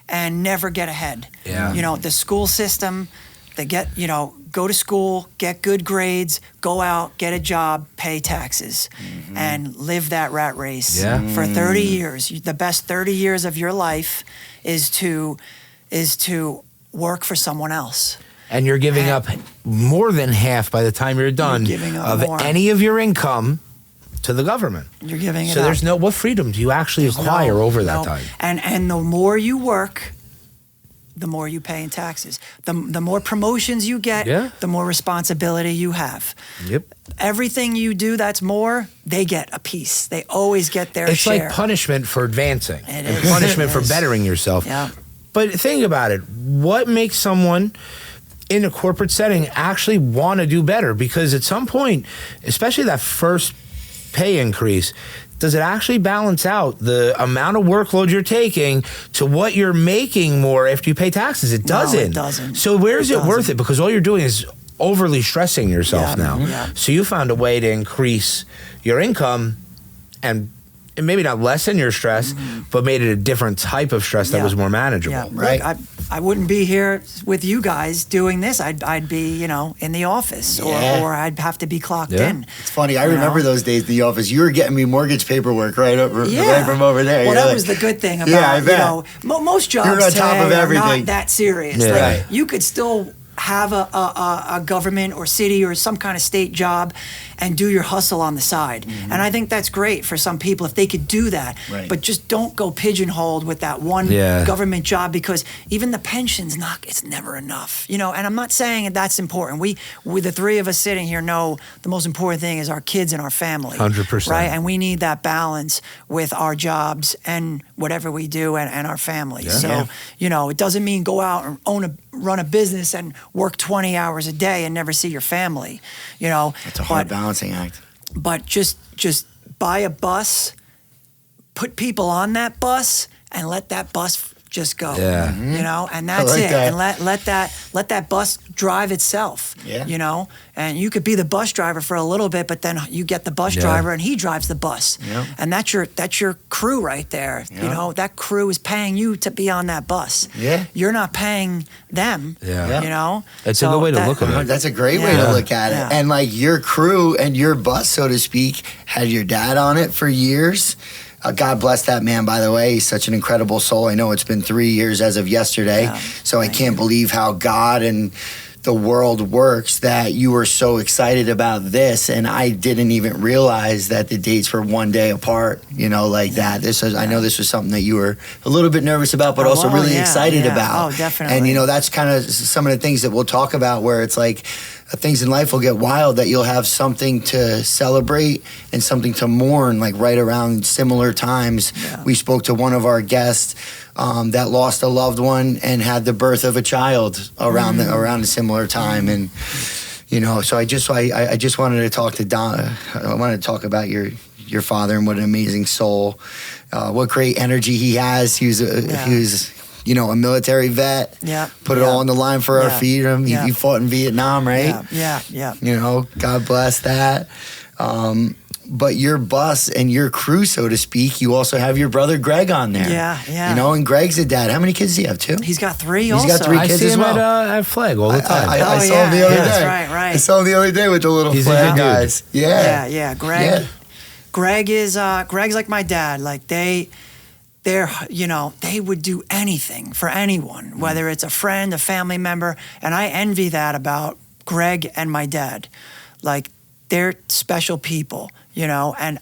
Speaker 1: and never get ahead. You know, the school system, they go to school, get good grades, go out, get a job, pay taxes, and live that rat race for 30 years. The best 30 years of your life is to work for someone else.
Speaker 3: And you're giving up more than half by the time you're done of any of your income to the government.
Speaker 1: You're giving it up.
Speaker 3: So there's what freedom do you actually acquire over that time?
Speaker 1: And the more you work, the more you pay in taxes. The more promotions you get, the more responsibility you have. Everything you do that's more, they get a piece. They always get their share.
Speaker 3: It's like punishment for advancing and punishment for bettering yourself. But think about it. What makes someone in a corporate setting actually want to do better? Because at some point, especially that first pay increase, does it actually balance out the amount of workload you're taking to what you're making more after you pay taxes? It doesn't.
Speaker 1: No, it doesn't.
Speaker 3: So where is it worth it? Because all you're doing is overly stressing yourself now. So you found a way to increase your income and maybe not lessen your stress, but made it a different type of stress that was more manageable.
Speaker 2: Right.
Speaker 1: Look, I wouldn't be here with you guys doing this. I'd be, in the office or I'd have to be clocked in.
Speaker 2: It's funny. I remember those days in the office. You were getting me mortgage paperwork right from over there.
Speaker 1: Well, that was the good thing about, most jobs
Speaker 2: You're on
Speaker 1: today
Speaker 2: top of everything.
Speaker 1: are not that serious. Like, you could still have a government or city or some kind of state job and do your hustle on the side. And I think that's great for some people if they could do that. But just don't go pigeonholed with that one government job, because even the pension's it's never enough. And I'm not saying that's important. We the three of us sitting here know the most important thing is our kids and our family.
Speaker 3: 100%.
Speaker 1: Right? And we need that balance with our jobs and whatever we do and our families. So, it doesn't mean go out and run a business and work 20 hours a day and never see your family.
Speaker 2: It's a hard balancing act.
Speaker 1: But just buy a bus, put people on that bus, and let that bus just go.
Speaker 3: Yeah.
Speaker 1: You know, and that's
Speaker 2: like
Speaker 1: it.
Speaker 2: that.
Speaker 1: And let that bus drive itself.
Speaker 2: Yeah.
Speaker 1: You know, and you could be the bus driver for a little bit, but then you get the bus driver and he drives the bus.
Speaker 2: Yeah.
Speaker 1: And that's your crew right there.
Speaker 2: Yeah.
Speaker 1: You know, that crew is paying you to be on that bus.
Speaker 2: Yeah.
Speaker 1: You're not paying them.
Speaker 3: Yeah.
Speaker 1: You know?
Speaker 3: It's a good way to look at it.
Speaker 2: That's a great way to look at it.
Speaker 1: Yeah.
Speaker 2: And like your crew and your bus, so to speak, had your dad on it for years. God bless that man, by the way. He's such an incredible soul. I know it's been 3 years as of yesterday.
Speaker 1: Yeah.
Speaker 2: So I can't believe how God and the world works that you were so excited about this. And I didn't even realize that the dates were one day apart, you know, like that. I know this was something that you were a little bit nervous about, but also really excited about.
Speaker 1: Oh, definitely.
Speaker 2: And, you know, that's kind of some of the things that we'll talk about where it's like, things in life will get wild that you'll have something to celebrate and something to mourn, like right around similar times.
Speaker 1: Yeah.
Speaker 2: We spoke to one of our guests that lost a loved one and had the birth of a child around a similar time. And, you know, so I just wanted to talk to Don. I wanted to talk about your father and what an amazing soul, what great energy he has. He was you know, a military vet.
Speaker 1: Yeah.
Speaker 2: Put it all on the line for our freedom.
Speaker 1: Yeah.
Speaker 2: He fought in Vietnam, right?
Speaker 1: Yeah.
Speaker 2: You know, God bless that. But your bus and your crew, so to speak, you also have your brother Greg on there.
Speaker 1: Yeah.
Speaker 2: You know, and Greg's a dad. How many kids does he have? 2?
Speaker 1: He's got 3
Speaker 2: He's
Speaker 1: also.
Speaker 2: got 3
Speaker 3: I
Speaker 2: kids
Speaker 3: see
Speaker 2: as
Speaker 3: him
Speaker 2: well.
Speaker 3: at Flag all the time.
Speaker 2: I saw him the other day.
Speaker 1: That's right.
Speaker 2: I saw him the other day with the little
Speaker 3: He's a
Speaker 2: Flag
Speaker 3: good dude.
Speaker 2: guys. Yeah.
Speaker 1: Yeah. Greg's like my dad. Like they're, you know, they would do anything for anyone, whether it's a friend, a family member. And I envy that about Greg and my dad. Like, they're special people, you know. And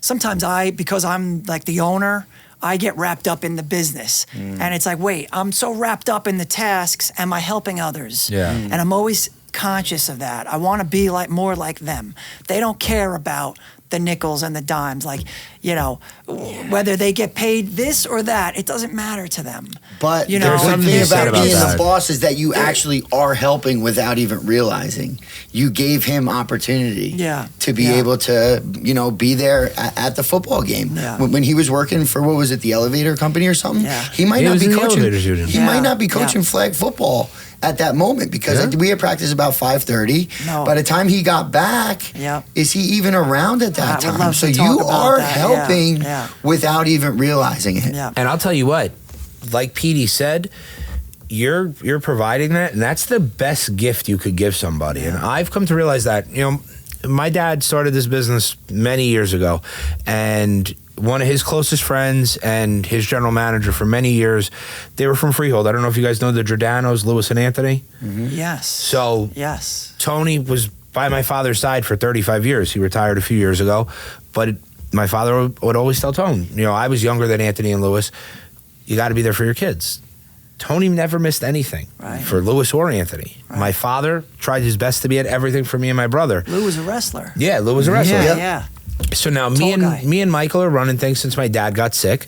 Speaker 1: sometimes because I'm like the owner, I get wrapped up in the business. And it's like, wait, I'm so wrapped up in the tasks. Am I helping others?
Speaker 3: Yeah.
Speaker 1: And I'm always conscious of that. I want to be more like them. They don't care about the nickels and the dimes, like, you know, whether they get paid this or that, it doesn't matter to them.
Speaker 2: But
Speaker 1: you
Speaker 2: the
Speaker 1: know,
Speaker 2: good thing about being
Speaker 3: that.
Speaker 2: the boss is that you actually are helping without even realizing. You gave him opportunity to be able to, you know, be there at the football game.
Speaker 1: Yeah.
Speaker 2: When he was working for, what was it, the elevator company or something?
Speaker 1: Yeah.
Speaker 2: He might not
Speaker 3: was
Speaker 2: be
Speaker 3: in the
Speaker 2: coaching.
Speaker 3: elevators union.
Speaker 2: He might not be coaching flag football at that moment because we had practice about 5:30.
Speaker 1: No.
Speaker 2: By the time he got back, is he even around at that
Speaker 1: I would
Speaker 2: time?
Speaker 1: love
Speaker 2: So
Speaker 1: to
Speaker 2: you
Speaker 1: talk about
Speaker 2: are
Speaker 1: that.
Speaker 2: helping
Speaker 1: Yeah.
Speaker 2: without even realizing it.
Speaker 1: Yeah.
Speaker 3: And I'll tell you what, like Petey said, you're providing that, and that's the best gift you could give somebody. And I've come to realize that, you know, my dad started this business many years ago, and one of his closest friends and his general manager for many years, they were from Freehold. I don't know if you guys know the Giordano's, Lewis and Anthony.
Speaker 1: Yes.
Speaker 3: So
Speaker 1: yes.
Speaker 3: Tony was by my father's side for 35 years. He retired a few years ago, but my father would always tell Tony, you know, I was younger than Anthony and Lewis, you got to be there for your kids. Tony never missed anything for Lewis or Anthony. Right. My father tried his best to be at everything for me and my brother.
Speaker 1: Lou was a wrestler.
Speaker 3: Yeah, Lou was a wrestler.
Speaker 1: Yeah.
Speaker 3: So now me and Michael are running things since my dad got sick,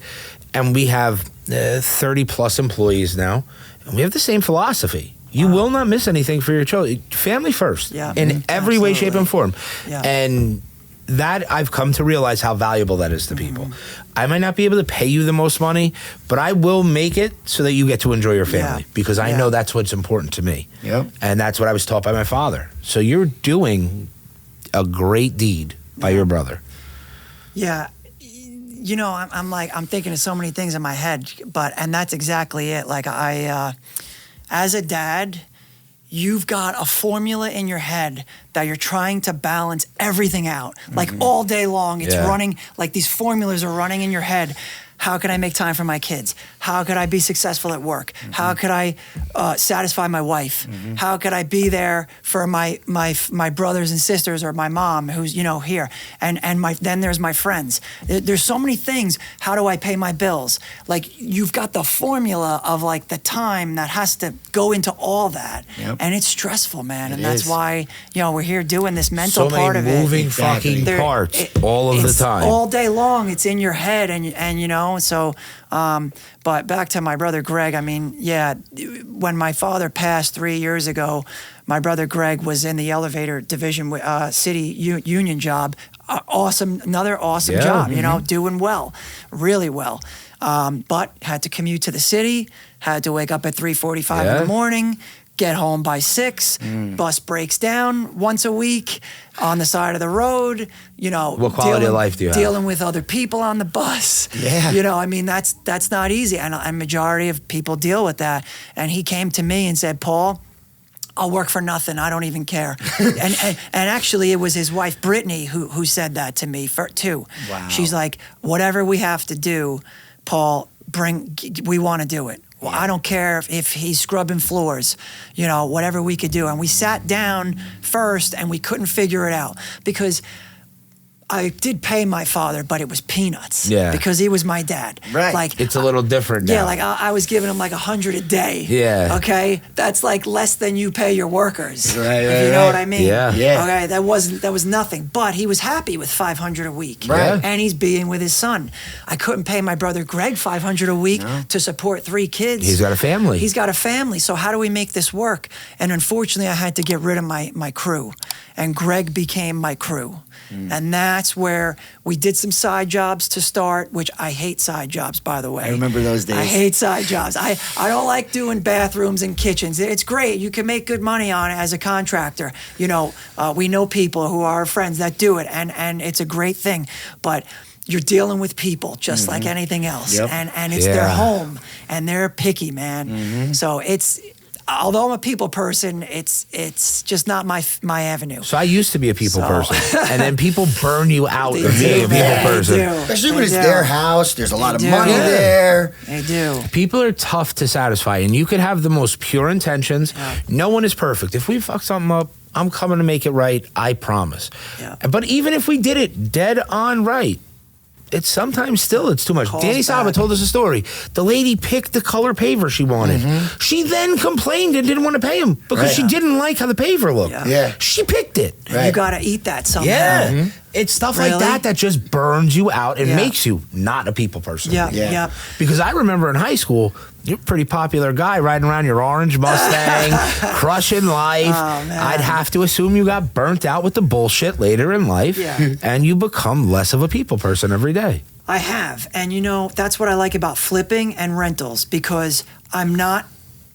Speaker 3: and we have 30 plus employees now, and we have the same philosophy. You will not miss anything for your children. Family first, in every way, shape, and form.
Speaker 1: Yeah.
Speaker 3: And that I've come to realize how valuable that is to people. I might not be able to pay you the most money, but I will make it so that you get to enjoy your family because I know that's what's important to me.
Speaker 2: Yep.
Speaker 3: And that's what I was taught by my father. So you're doing a great deed by your brother.
Speaker 1: Yeah. You know, I'm thinking of so many things in my head, and that's exactly it. Like as a dad, you've got a formula in your head that you're trying to balance everything out. Like all day long, it's running, like these formulas are running in your head. How could I make time for my kids? How could I be successful at work? How could I satisfy my wife? How could I be there for my brothers and sisters or my mom who's, you know, here? And then there's my friends. There's so many things. How do I pay my bills? Like, you've got the formula of like the time that has to go into all that. Yep. And it's stressful, man. And that's why, you know, we're here doing this mental part of it.
Speaker 3: So many moving fucking parts all of the time.
Speaker 1: All day long, it's in your head, and you know, know. So, but back to my brother Greg. I mean, yeah, when my father passed 3 years ago, my brother Greg was in the elevator division, city union job. Another awesome job, you know, doing well, really well. But had to commute to the city, had to wake up at 3:45 in the morning, get home by 6, bus breaks down once a week on the side of the road, you know.
Speaker 3: What quality of life do you have?
Speaker 1: Dealing with other people on the bus.
Speaker 2: Yeah.
Speaker 1: You know, I mean, that's not easy. And a majority of people deal with that. And he came to me and said, Paul, I'll work for nothing. I don't even care. and actually, it was his wife, Brittany, who said that to me too.
Speaker 2: Wow.
Speaker 1: She's like, whatever we have to do, Paul, we want to do it. Well, I don't care if he's scrubbing floors, you know, whatever we could do. And we sat down first and we couldn't figure it out because I did pay my father, but it was peanuts.
Speaker 3: Yeah.
Speaker 1: Because he was my dad.
Speaker 2: Right.
Speaker 1: Like,
Speaker 3: It's a little different now.
Speaker 1: yeah, like I was giving him like $100 a day.
Speaker 3: Yeah.
Speaker 1: Okay, that's like less than you pay your workers.
Speaker 2: Right,
Speaker 1: if
Speaker 2: right,
Speaker 1: you know
Speaker 2: right.
Speaker 1: what I mean.
Speaker 3: Yeah.
Speaker 2: Yeah.
Speaker 1: Okay, that was nothing. But he was happy with $500 a week.
Speaker 2: Right.
Speaker 1: And he's being with his son. I couldn't pay my brother Greg $500 a week to support 3 kids.
Speaker 3: He's got a family.
Speaker 1: He's got a family. So how do we make this work? And unfortunately, I had to get rid of my crew, and Greg became my crew. And that's where we did some side jobs to start, which I hate side jobs, by the way.
Speaker 2: I remember those days.
Speaker 1: I hate side jobs. I don't like doing bathrooms and kitchens. It's great. You can make good money on it as a contractor. You know, we know people who are our friends that do it, and it's a great thing. But you're dealing with people just like anything else.
Speaker 2: Yep.
Speaker 1: And it's their home, and they're picky, man. So although I'm a people person, it's just not my avenue.
Speaker 3: So I used to be a people person, and then people burn you out of being a people person.
Speaker 2: Especially when it's their house. There's a lot of
Speaker 1: do.
Speaker 2: money
Speaker 1: Yeah.
Speaker 2: there.
Speaker 1: They do.
Speaker 3: People are tough to satisfy, and you could have the most pure intentions.
Speaker 1: Yeah.
Speaker 3: No one is perfect. If we fuck something up, I'm coming to make it right. I promise.
Speaker 1: Yeah.
Speaker 3: But even if we did it dead on right, it's sometimes still it's too much.
Speaker 1: Calls
Speaker 3: Danny Saba
Speaker 1: back.
Speaker 3: told us a story. The lady picked the color paver she wanted. She then complained and didn't want to pay him because she didn't like how the paver looked.
Speaker 2: Yeah.
Speaker 3: She picked it.
Speaker 2: Right.
Speaker 1: You got to eat that somehow.
Speaker 3: Yeah. It's stuff like
Speaker 1: Really?
Speaker 3: that just burns you out and
Speaker 1: Yeah.
Speaker 3: makes you not a people person.
Speaker 1: Yeah,
Speaker 2: Yeah.
Speaker 1: yeah.
Speaker 3: Because I remember in high school, you're a pretty popular guy riding around your orange Mustang, crushing life.
Speaker 1: Oh, man.
Speaker 3: I'd have to assume you got burnt out with the bullshit later in life,
Speaker 1: Yeah.
Speaker 3: and you become less of a people person every day.
Speaker 1: I have. And you know, that's what I like about flipping and rentals because I'm not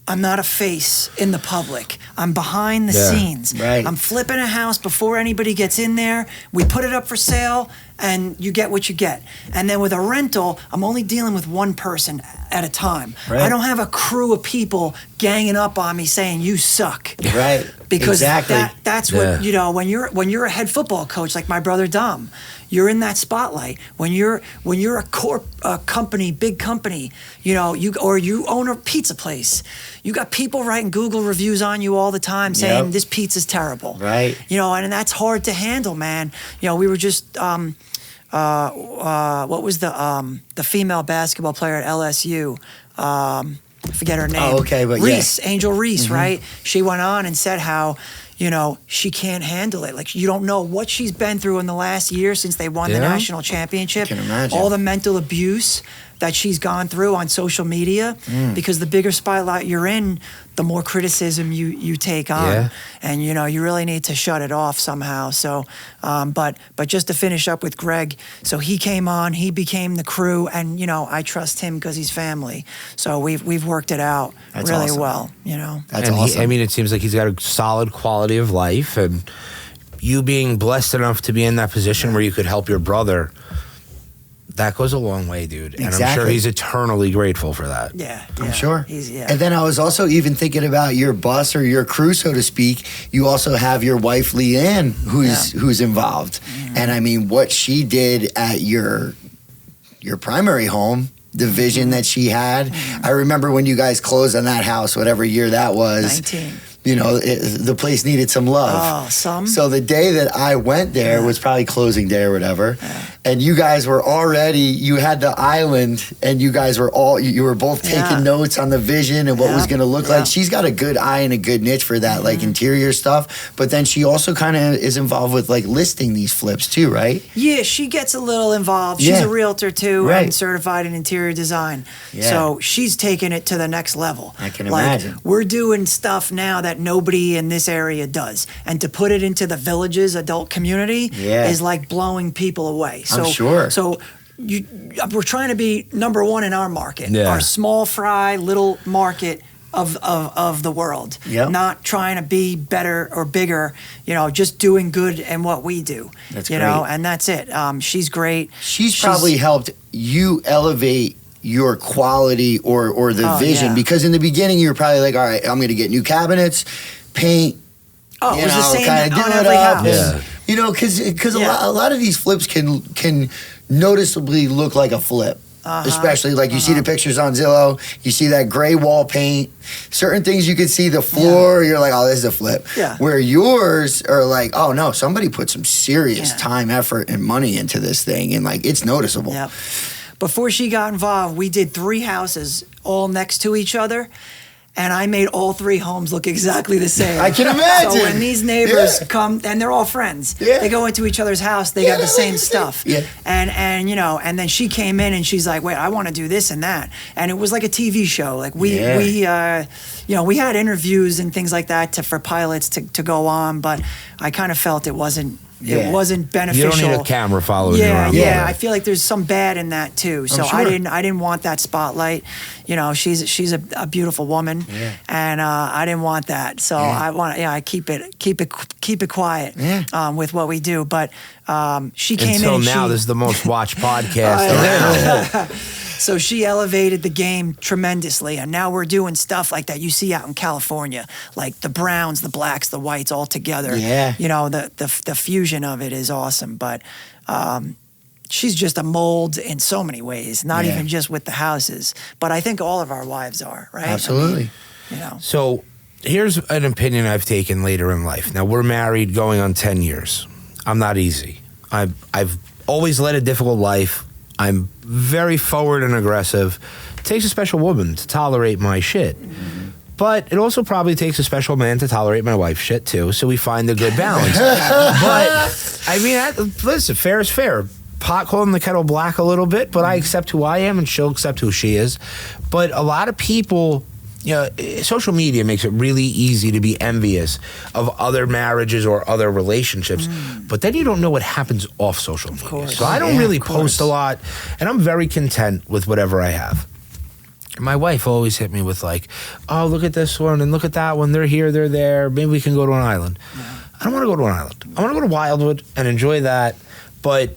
Speaker 1: a face in the public. I'm behind the scenes.
Speaker 2: Right.
Speaker 1: I'm flipping a house before anybody gets in there. We put it up for sale and you get what you get. And then with a rental, I'm only dealing with one person at a time.
Speaker 2: Right.
Speaker 1: I don't have a crew of people ganging up on me saying you suck.
Speaker 2: Right.
Speaker 1: Because
Speaker 2: exactly.
Speaker 1: that's
Speaker 3: Yeah.
Speaker 1: what, you know, when you're a head football coach like my brother Dom, you're in that spotlight. When you're a company, big company, you know, you own a pizza place, you got people writing Google reviews on you all the time saying this pizza's terrible.
Speaker 2: Right.
Speaker 1: You know, and that's hard to handle, man. You know, we were just what was the female basketball player at LSU? I forget her name.
Speaker 2: Oh, okay, but
Speaker 1: Reese, Angel Reese, right? She went on and said how, you know, she can't handle it. Like, you don't know what she's been through in the last year since they won the national championship.
Speaker 2: Can imagine.
Speaker 1: All the mental abuse that she's gone through on social media, because the bigger spotlight you're in, the more criticism you take on.
Speaker 3: Yeah.
Speaker 1: And, you know, you really need to shut it off somehow. So, but just to finish up with Greg, so he came on, he became the crew, and, you know, I trust him because he's family. So we've worked it out
Speaker 2: That's
Speaker 1: really
Speaker 2: awesome.
Speaker 1: well, you know.
Speaker 2: That's
Speaker 3: and
Speaker 2: awesome.
Speaker 3: I mean, it seems like he's got a solid quality of life, and you being blessed enough to be in that position where you could help your brother, that goes a long way, dude. And I'm sure
Speaker 2: Exactly.
Speaker 3: he's eternally grateful for that.
Speaker 1: Yeah,
Speaker 2: I'm sure.
Speaker 1: He's,
Speaker 2: And then I was also even thinking about your bus or your crew, so to speak. You also have your wife, Leanne, who's involved. And I mean, what she did at your primary home, the vision that she had. I remember when you guys closed on that house, whatever year that was.
Speaker 1: 19.
Speaker 2: You know, the place needed some love.
Speaker 1: Oh, some?
Speaker 2: So the day that I went there was probably closing day or whatever. and you guys were already, you had the island, and you guys were you were both taking notes on the vision and what was going to look like. She's got a good eye and a good niche for that, like interior stuff. But then she also kind of is involved with like listing these flips too, right?
Speaker 1: Yeah, she gets a little involved. She's a realtor too, and certified in interior design. Yeah. So she's taking it to the next level.
Speaker 2: I can imagine.
Speaker 1: We're doing stuff now that nobody in this area does, and to put it into the Villages adult community is like blowing people away. So,
Speaker 2: I'm sure.
Speaker 1: So we're trying to be number one in our market, our small fry little market of the world.
Speaker 2: Yep.
Speaker 1: Not trying to be better or bigger, just doing good in what we do.
Speaker 2: That's
Speaker 1: great. And that's it. She's great.
Speaker 2: She's probably helped you elevate your quality or the vision, because in the beginning you were probably like, all right, I'm going to get new cabinets, paint.
Speaker 1: Oh, it was the same
Speaker 2: kind of
Speaker 1: on every house.
Speaker 2: Yeah. Because a lot of these flips can noticeably look like a flip. Especially like you see the pictures on Zillow, you see that gray wall paint, certain things you can see the floor, you're like, oh, this is a flip.
Speaker 1: Yeah.
Speaker 2: Where yours are like, oh no, somebody put some serious time, effort, and money into this thing, and like it's noticeable.
Speaker 1: Yep. Before she got involved, we did 3 houses all next to each other. And I made all 3 homes look exactly the same.
Speaker 2: I can imagine.
Speaker 1: So when these neighbors come, and they're all friends, they go into each other's house, they got the same stuff.
Speaker 2: Yeah.
Speaker 1: And then she came in and she's like, wait, I want to do this and that. And it was like a TV show. Like we had interviews and things like that for pilots to go on, but I kind of felt it wasn't beneficial.
Speaker 3: You don't need a camera following you around.
Speaker 1: Yeah, I feel like there's some bad in that too. So
Speaker 2: sure.
Speaker 1: I didn't want that spotlight. She's a beautiful woman, and I didn't want that. So I keep it quiet with what we do. But she came in.
Speaker 3: Until now, this is the most watched podcast around.
Speaker 1: So she elevated the game tremendously, and now we're doing stuff like that you see out in California, like the browns, the blacks, the whites all together.
Speaker 2: Yeah.
Speaker 1: The fusion of it is awesome. But she's just a mold in so many ways, not even just with the houses. But I think all of our wives are, right?
Speaker 2: Absolutely.
Speaker 3: So here's an opinion I've taken later in life. Now, we're married going on 10 years. I'm not easy. I've always led a difficult life. I'm very forward and aggressive. It takes a special woman to tolerate my shit. Mm-hmm. But it also probably takes a special man to tolerate my wife's shit too, so we find a good balance. But, I mean, listen, fair is fair. Pot calling the kettle black a little bit, but I accept who I am and she'll accept who she is. But a lot of people... social media makes it really easy to be envious of other marriages or other relationships, but then you don't know what happens off social media.
Speaker 1: Course.
Speaker 3: So I don't really post a lot, and I'm very content with whatever I have. My wife will always hit me with like, oh, look at this one and look at that one. They're here, they're there. Maybe we can go to an island. Yeah. I don't want to go to an island. I want to go to Wildwood and enjoy that, but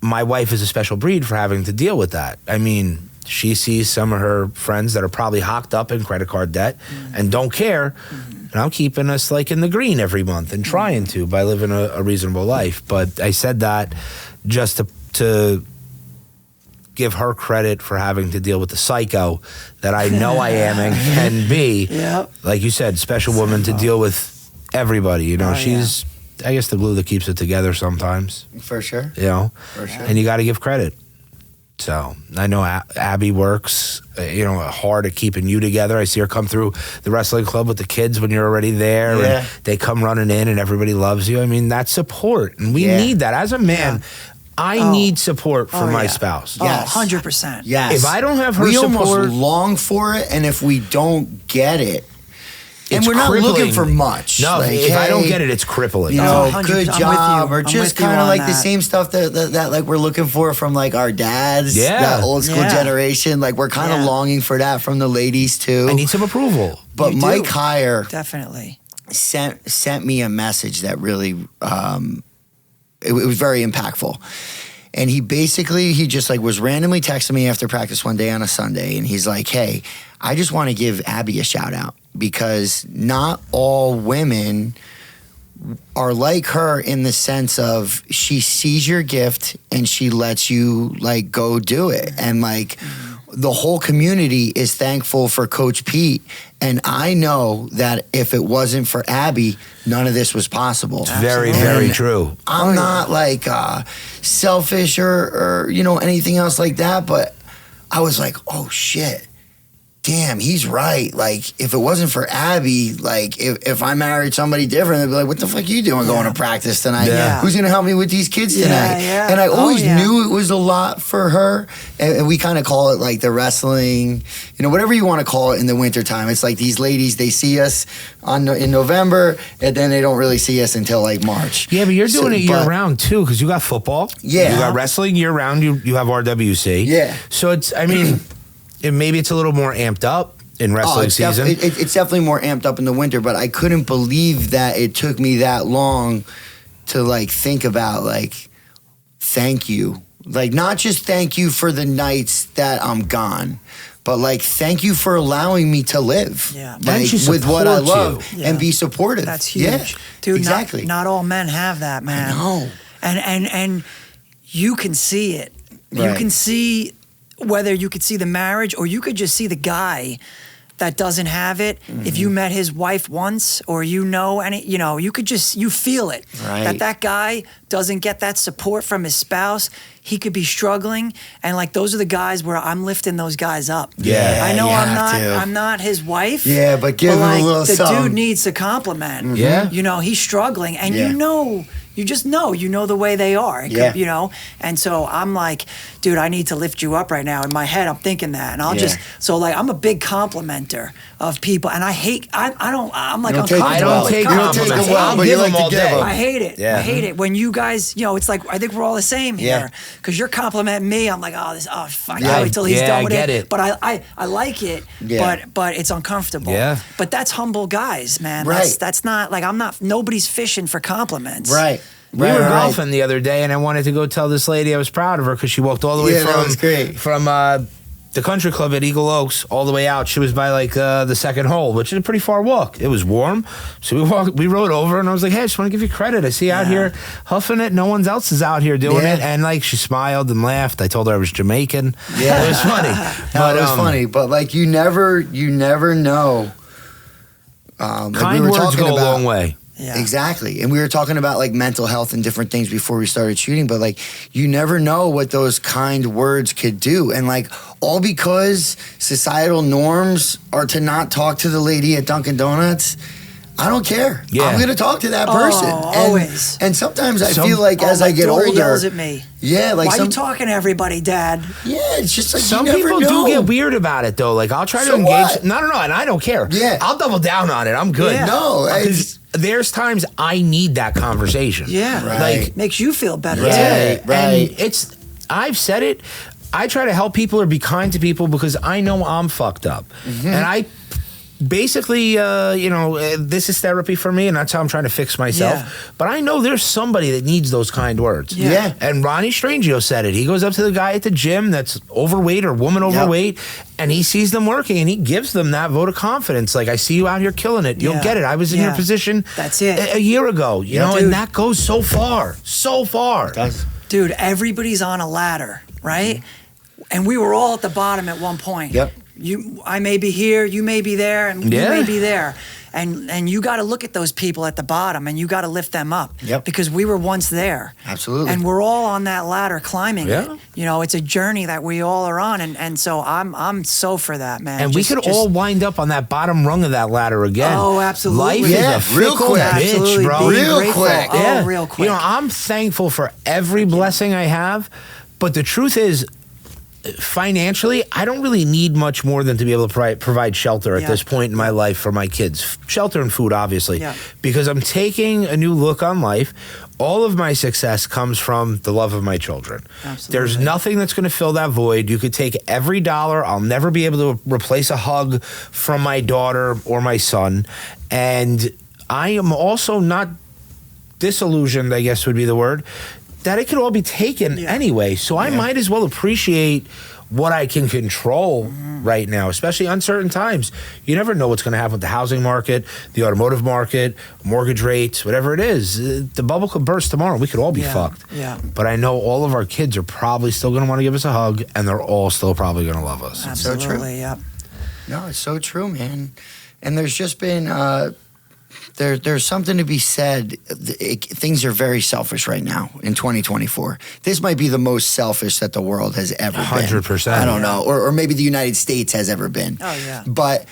Speaker 3: my wife is a special breed for having to deal with that. I mean... She sees some of her friends that are probably hocked up in credit card debt and don't care. And I'm keeping us like in the green every month and trying to by living a reasonable life. But I said that just to give her credit for having to deal with the psycho that I know I am and can be.
Speaker 1: Yep.
Speaker 3: Like you said, special woman to deal with everybody. She's, I guess, the glue that keeps it together sometimes.
Speaker 2: For sure.
Speaker 3: For sure. And you got to give credit. So I know Abby works, hard at keeping you together. I see her come through the wrestling club with the kids when you're already there, and they come running in, and everybody loves you. I mean, that's support, and we need that. As a man, I need support from my spouse.
Speaker 1: Yes. 100%.
Speaker 2: Yes.
Speaker 3: If I don't have her support,
Speaker 2: we almost long for it, and if we don't get it. And we're not
Speaker 3: crippling.
Speaker 2: looking for much.
Speaker 3: No, if I don't get it, it's crippling.
Speaker 2: Good job, or just kind of like the same stuff that like we're looking for from like our dads, that old school generation. Like we're kind of longing for that from the ladies too.
Speaker 3: I need some approval.
Speaker 2: But Mike Heyer
Speaker 1: definitely
Speaker 2: sent me a message that really it was very impactful. And he just like was randomly texting me after practice one day on a Sunday, and he's like, hey, I just want to give Abby a shout out because not all women are like her in the sense of she sees your gift and she lets you like go do it. And like the whole community is thankful for Coach Pete. And I know that if it wasn't for Abby, none of this was possible.
Speaker 3: Very, very true.
Speaker 2: I'm not like selfish or anything else like that, but I was like, oh shit. Damn, he's right. Like, if it wasn't for Abby, like, if I married somebody different, they'd be like, what the fuck are you doing going to practice tonight?
Speaker 1: Yeah.
Speaker 2: Who's going to help me with these kids tonight?
Speaker 1: Yeah.
Speaker 2: And I always knew it was a lot for her. And we kind of call it, like, the wrestling, whatever you want to call it in the wintertime. It's like these ladies, they see us in November, and then they don't really see us until, like, March.
Speaker 3: Yeah, but you're doing it year-round, too, because you got football.
Speaker 2: Yeah.
Speaker 3: You got wrestling year-round. You have RWC.
Speaker 2: Yeah.
Speaker 3: So it's, I mean... maybe it's a little more amped up in wrestling season.
Speaker 2: It's definitely more amped up in the winter, but I couldn't believe that it took me that long to like think about like, thank you. Like not just thank you for the nights that I'm gone, but like thank you for allowing me to live.
Speaker 1: Yeah.
Speaker 2: Like with what I love and be supportive.
Speaker 1: That's huge.
Speaker 2: Yeah,
Speaker 1: Dude,
Speaker 2: exactly.
Speaker 1: Not all men have that, man.
Speaker 2: I know.
Speaker 1: And you can see it. You
Speaker 2: Right.
Speaker 1: can see whether you could see the marriage or you could just see the guy that doesn't have it. If you met his wife once or you could you feel it.
Speaker 2: Right.
Speaker 1: That guy doesn't get that support from his spouse. He could be struggling. And like those are the guys where I'm lifting those guys up.
Speaker 2: Yeah,
Speaker 1: I know
Speaker 2: you
Speaker 1: I'm
Speaker 2: have
Speaker 1: not
Speaker 2: to.
Speaker 1: I'm not his wife.
Speaker 2: Yeah, but give him a little
Speaker 1: the
Speaker 2: something.
Speaker 1: dude needs a compliment.
Speaker 3: Yeah.
Speaker 1: He's struggling and
Speaker 2: Yeah.
Speaker 1: you just know the way they are. It
Speaker 2: Yeah.
Speaker 1: could, and so I'm like, dude, I need to lift you up right now. In my head, I'm thinking that. And I'm a big complimenter of people. And I'm like uncomfortable.
Speaker 3: I don't
Speaker 1: with
Speaker 3: take
Speaker 1: compliments.
Speaker 3: compliments.
Speaker 2: well,
Speaker 3: I'll
Speaker 2: but
Speaker 3: give
Speaker 2: you like
Speaker 3: them
Speaker 2: to
Speaker 3: all
Speaker 2: give
Speaker 3: day.
Speaker 2: them.
Speaker 1: I hate it.
Speaker 3: Yeah.
Speaker 1: I hate it. When you guys, it's like, I think we're all the same
Speaker 2: Yeah.
Speaker 1: here. Because you're complimenting me. I'm like, fuck,
Speaker 2: Yeah.
Speaker 1: wait till he's
Speaker 3: Yeah,
Speaker 1: done
Speaker 3: I
Speaker 1: with
Speaker 3: get
Speaker 1: it.
Speaker 3: it.
Speaker 1: But I like it.
Speaker 2: Yeah.
Speaker 1: But it's uncomfortable.
Speaker 3: Yeah.
Speaker 1: But that's humble guys, man.
Speaker 2: Right.
Speaker 1: That's not, like, nobody's fishing for compliments.
Speaker 2: Right.
Speaker 3: We were golfing the other day, and I wanted to go tell this lady I was proud of her because she walked all the way
Speaker 2: that was great.
Speaker 3: from the country club at Eagle Oaks all the way out. She was by like the second hole, which is a pretty far walk. It was warm, so we rode over, and I was like, "Hey, I just want to give you credit. I see you out here huffing it. No one else is out here doing it." And like she smiled and laughed. I told her I was Jamaican.
Speaker 2: Yeah,
Speaker 3: it was funny.
Speaker 2: It was funny, but like you never know.
Speaker 3: Kind words go a long way.
Speaker 1: Yeah.
Speaker 2: Exactly. And we were talking about like mental health and different things before we started shooting, but like you never know what those kind words could do. And like all because societal norms are to not talk to the lady at Dunkin' Donuts. I don't care.
Speaker 3: Yeah.
Speaker 2: I'm going to talk to that person.
Speaker 1: Always.
Speaker 2: And sometimes I feel like as I get
Speaker 1: daughter
Speaker 2: older,
Speaker 1: yells at me.
Speaker 2: Yeah, like
Speaker 1: why are you talking to everybody, Dad?
Speaker 2: Yeah, it's just like
Speaker 3: Some
Speaker 2: you never
Speaker 3: people
Speaker 2: know.
Speaker 3: do get weird about it though. Like I'll try to
Speaker 2: So
Speaker 3: engage.
Speaker 2: what?
Speaker 3: No, and I don't care.
Speaker 2: Yeah.
Speaker 3: I'll double down on it. I'm good.
Speaker 1: Yeah.
Speaker 2: No,
Speaker 3: Because there's times I need that conversation.
Speaker 1: Yeah,
Speaker 2: Right.
Speaker 1: like makes you feel better.
Speaker 2: Right.
Speaker 1: too.
Speaker 3: And I've said it. I try to help people or be kind to people because I know I'm fucked up, and I basically, this is therapy for me, and that's how I'm trying to fix myself.
Speaker 1: Yeah.
Speaker 3: But I know there's somebody that needs those kind words.
Speaker 2: Yeah.
Speaker 3: And Ronnie Strangio said it. He goes up to the guy at the gym that's overweight or woman overweight, and he sees them working, and he gives them that vote of confidence. Like, I see you out here killing it. You'll
Speaker 1: Yeah.
Speaker 3: get it. I was in your
Speaker 1: Yeah.
Speaker 3: position
Speaker 1: That's it.
Speaker 3: a year ago,
Speaker 1: dude.
Speaker 3: and that goes so far. So far.
Speaker 1: Dude, everybody's on a ladder, right? And we were all at the bottom at one point.
Speaker 2: Yep.
Speaker 1: I may be here, you may be there, and you
Speaker 3: Yeah.
Speaker 1: may be there. And you got to look at those people at the bottom, and you got to lift them up.
Speaker 2: Yep.
Speaker 1: Because we were once there.
Speaker 2: Absolutely.
Speaker 1: And we're all on that ladder climbing
Speaker 3: Yeah.
Speaker 1: it. It's a journey that we all are on, and so I'm so for that, man.
Speaker 3: And we could all wind up on that bottom rung of that ladder again.
Speaker 1: Oh, absolutely.
Speaker 3: Life
Speaker 2: Yeah,
Speaker 3: is a
Speaker 2: real
Speaker 3: fickle
Speaker 2: quick.
Speaker 3: bitch,
Speaker 1: Absolutely.
Speaker 3: bro.
Speaker 1: Being
Speaker 2: Real
Speaker 1: grateful.
Speaker 2: quick.
Speaker 1: Oh, real quick.
Speaker 3: I'm thankful for every blessing I have, but the truth is, financially, I don't really need much more than to be able to provide shelter at
Speaker 1: Yeah.
Speaker 3: this point in my life for my kids. Shelter and food, obviously,
Speaker 1: Yeah.
Speaker 3: because I'm taking a new look on life. All of my success comes from the love of my children.
Speaker 1: Absolutely.
Speaker 3: There's nothing that's going to fill that void. You could take every dollar. I'll never be able to replace a hug from my daughter or my son. And I am also not disillusioned, I guess would be the word, that it could all be taken anyway. So I might as well appreciate what I can control right now, especially uncertain times. You never know what's going to happen with the housing market, the automotive market, mortgage rates, whatever it is. The bubble could burst tomorrow. We could all be fucked.
Speaker 1: Yeah.
Speaker 3: But I know all of our kids are probably still going to want to give us a hug, and they're all still probably going to love us.
Speaker 1: Absolutely,
Speaker 2: so true.
Speaker 1: Yeah.
Speaker 2: No, it's so true, man. And there's just been there's something to be said. Things are very selfish right now in 2024. This might be the most selfish that the world has ever
Speaker 3: 100%.
Speaker 2: been. I don't know. Or maybe the United States has ever been.
Speaker 1: Oh, yeah.
Speaker 2: But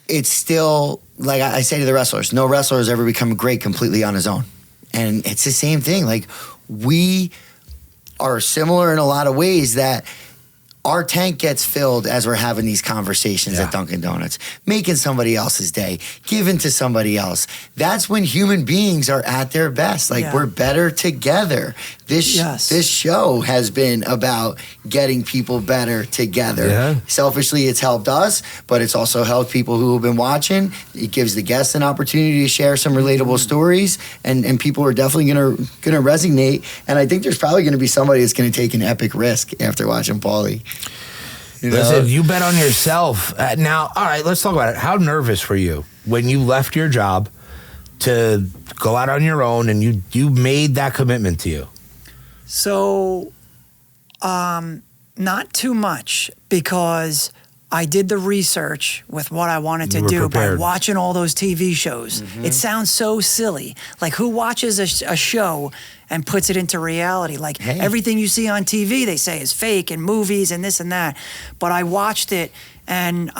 Speaker 2: it's still, like I say to the wrestlers, no wrestler has ever become great completely on his own. And it's the same thing. Like, we are similar in a lot of ways that our tank gets filled as we're having these conversations at Dunkin' Donuts, making somebody else's day, giving to somebody else. That's when human beings are at their best. Like, we're better together. This show has been about getting people better together. Yeah. Selfishly, it's helped us, but it's also helped people who have been watching. It gives the guests an opportunity to share some relatable stories, and people are definitely gonna resonate. And I think there's probably gonna be somebody that's gonna take an epic risk after watching Paulie.
Speaker 3: Listen, you bet on yourself. Now, all right, let's talk about it. How nervous were you when you left your job to go out on your own and you made that commitment to you?
Speaker 1: So, not too much, because I did the research with what I wanted to do by watching all those TV shows. Mm-hmm. It sounds so silly. Like, who watches a show and puts it into reality? Like, everything you see on TV, they say, is fake, and movies and this and that. But I watched it, and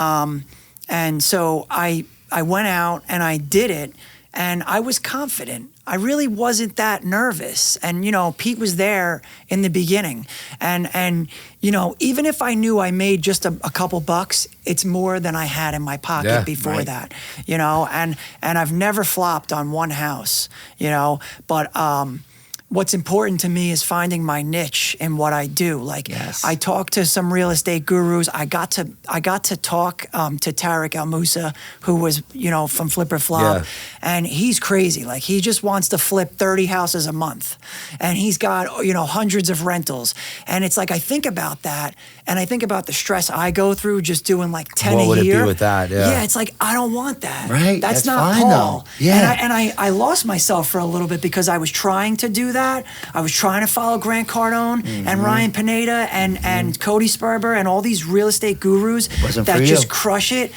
Speaker 1: so I went out and I did it, and I was confident. I really wasn't that nervous. And, Pete was there in the beginning. And even if I knew I made just a couple bucks, it's more than I had in my pocket before that, and I've never flopped on one house, but what's important to me is finding my niche in what I do. Like, I talked to some real estate gurus. I got to talk to Tarek Al Musa, who was, from Flipper Flop, and he's crazy. Like, he just wants to flip 30 houses a month, and he's got, hundreds of rentals. And it's like, I think about that, and I think about the stress I go through just doing like 10 a year.
Speaker 3: What would it be with that? Yeah,
Speaker 1: it's like, I don't want that.
Speaker 2: Right.
Speaker 1: That's not
Speaker 2: fine,
Speaker 1: Paul.
Speaker 2: though. Yeah.
Speaker 1: And I lost myself for a little bit because I was trying to do that. I was trying to follow Grant Cardone and Ryan Pineda and Cody Sperber and all these real estate gurus that just crush it,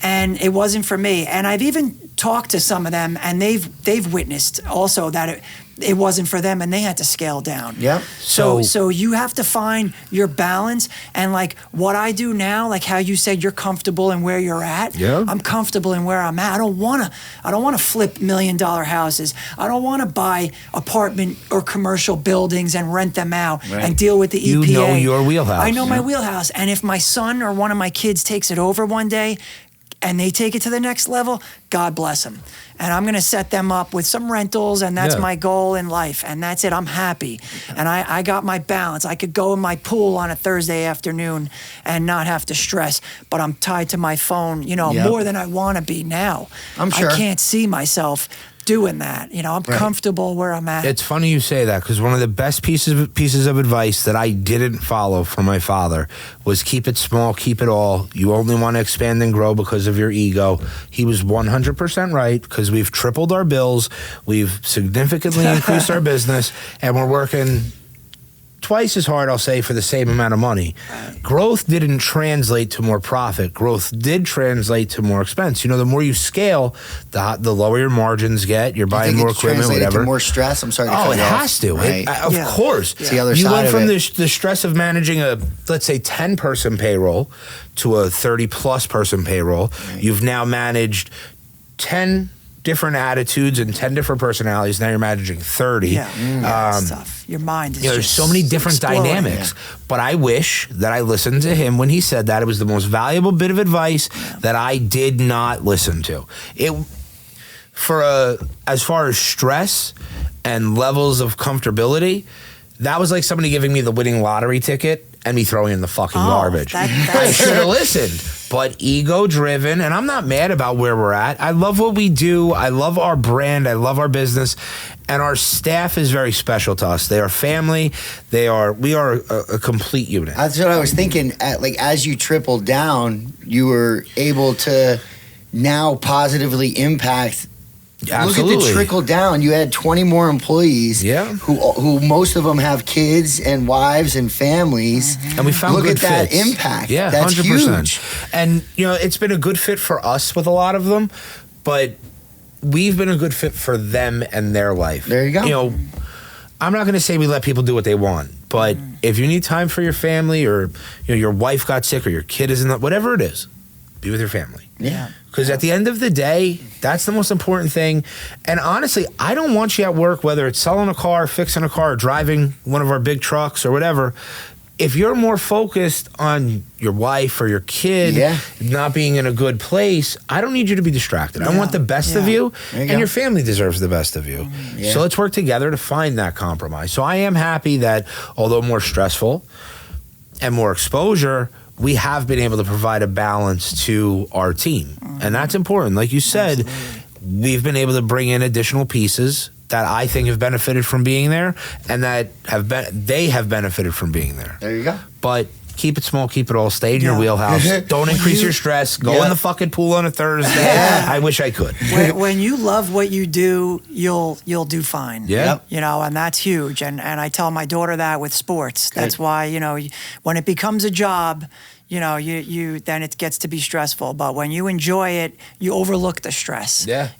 Speaker 1: and it wasn't for me. And I've even talked to some of them, and they've witnessed also that it wasn't for them, and they had to scale down.
Speaker 2: Yeah.
Speaker 1: So you have to find your balance, and like what I do now, like how you said you're comfortable in where you're at. Yeah. I'm comfortable in where I'm at. I don't wanna flip $1 million houses. I don't wanna buy apartment or commercial buildings and rent them out and deal with the EPA.
Speaker 3: You know your wheelhouse.
Speaker 1: I know my wheelhouse. And if my son or one of my kids takes it over one day, and they take it to the next level, God bless them. And I'm going to set them up with some rentals, and that's my goal in life. And that's it. I'm happy. And I got my balance. I could go in my pool on a Thursday afternoon and not have to stress, but I'm tied to my phone, more than I want to be now.
Speaker 2: I'm sure.
Speaker 1: I can't see myself doing that. I'm comfortable where I'm at.
Speaker 3: It's funny you say that, because one of the best pieces of advice that I didn't follow from my father was keep it small, keep it all. You only want to expand and grow because of your ego. He was 100% right, because we've tripled our bills, we've significantly increased our business, and we're working twice as hard, I'll say, for the same amount of money. Growth didn't translate to more profit. Growth did translate to more expense. The more you scale, the lower your margins get. You're buying more equipment, whatever.
Speaker 2: To more stress. I'm sorry to cut
Speaker 3: it
Speaker 2: you off.
Speaker 3: has to. Right. Of course.
Speaker 2: It's the other
Speaker 3: you
Speaker 2: side
Speaker 3: went
Speaker 2: of
Speaker 3: from
Speaker 2: it.
Speaker 3: the stress of managing a, let's say, 10-person payroll to a 30-plus person payroll. Right. You've now managed 10 different attitudes and 10 different personalities. Now you're managing 30.
Speaker 1: Yeah, it's tough. Your mind is
Speaker 3: there's so many different dynamics. But I wish that I listened to him when he said that. It was the most valuable bit of advice that I did not listen to. As far as stress and levels of comfortability, that was like somebody giving me the winning lottery ticket and me throwing in the fucking garbage. I should have listened. But ego-driven, and I'm not mad about where we're at. I love what we do. I love our brand. I love our business. And our staff is very special to us. They are family. We are a complete unit.
Speaker 2: That's what I was thinking. As you tripled down, you were able to now positively impact.
Speaker 3: Absolutely.
Speaker 2: Look at the trickle down. You had 20 more employees.
Speaker 3: Yeah.
Speaker 2: Who most of them have kids and wives and families.
Speaker 3: And we found
Speaker 2: Look
Speaker 3: good
Speaker 2: at
Speaker 3: fits.
Speaker 2: that impact.
Speaker 3: Yeah,
Speaker 2: that's
Speaker 3: 100%.
Speaker 2: huge.
Speaker 3: And it's been a good fit for us with a lot of them, but we've been a good fit for them and their life.
Speaker 2: There you go.
Speaker 3: I'm not going to say we let people do what they want, but if you need time for your family, or your wife got sick, or your kid isn't, whatever it is, be with your family.
Speaker 2: Yeah.
Speaker 3: Because at the end of the day, that's the most important thing. And honestly, I don't want you at work, whether it's selling a car, fixing a car, or driving one of our big trucks or whatever. If you're more focused on your wife or your kid not being in a good place, I don't need you to be distracted. I want the best of you, and your family deserves the best of you. So let's work together to find that compromise. So I am happy that, although more stressful and more exposure, we have been able to provide a balance to our team. And that's important. Like you said, we've been able to bring in additional pieces that I think have benefited from being there, and that they have benefited from being there.
Speaker 2: There you go.
Speaker 3: But keep it small, keep it all. Stay in your wheelhouse. Don't increase your stress. Go in the fucking pool on a Thursday. I wish I could.
Speaker 1: When you love what you do, you'll do fine.
Speaker 3: Yeah.
Speaker 1: And that's huge. And I tell my daughter that with sports. That's why, when it becomes a job, you then it gets to be stressful. But when you enjoy it, you overlook the stress.
Speaker 3: Yeah.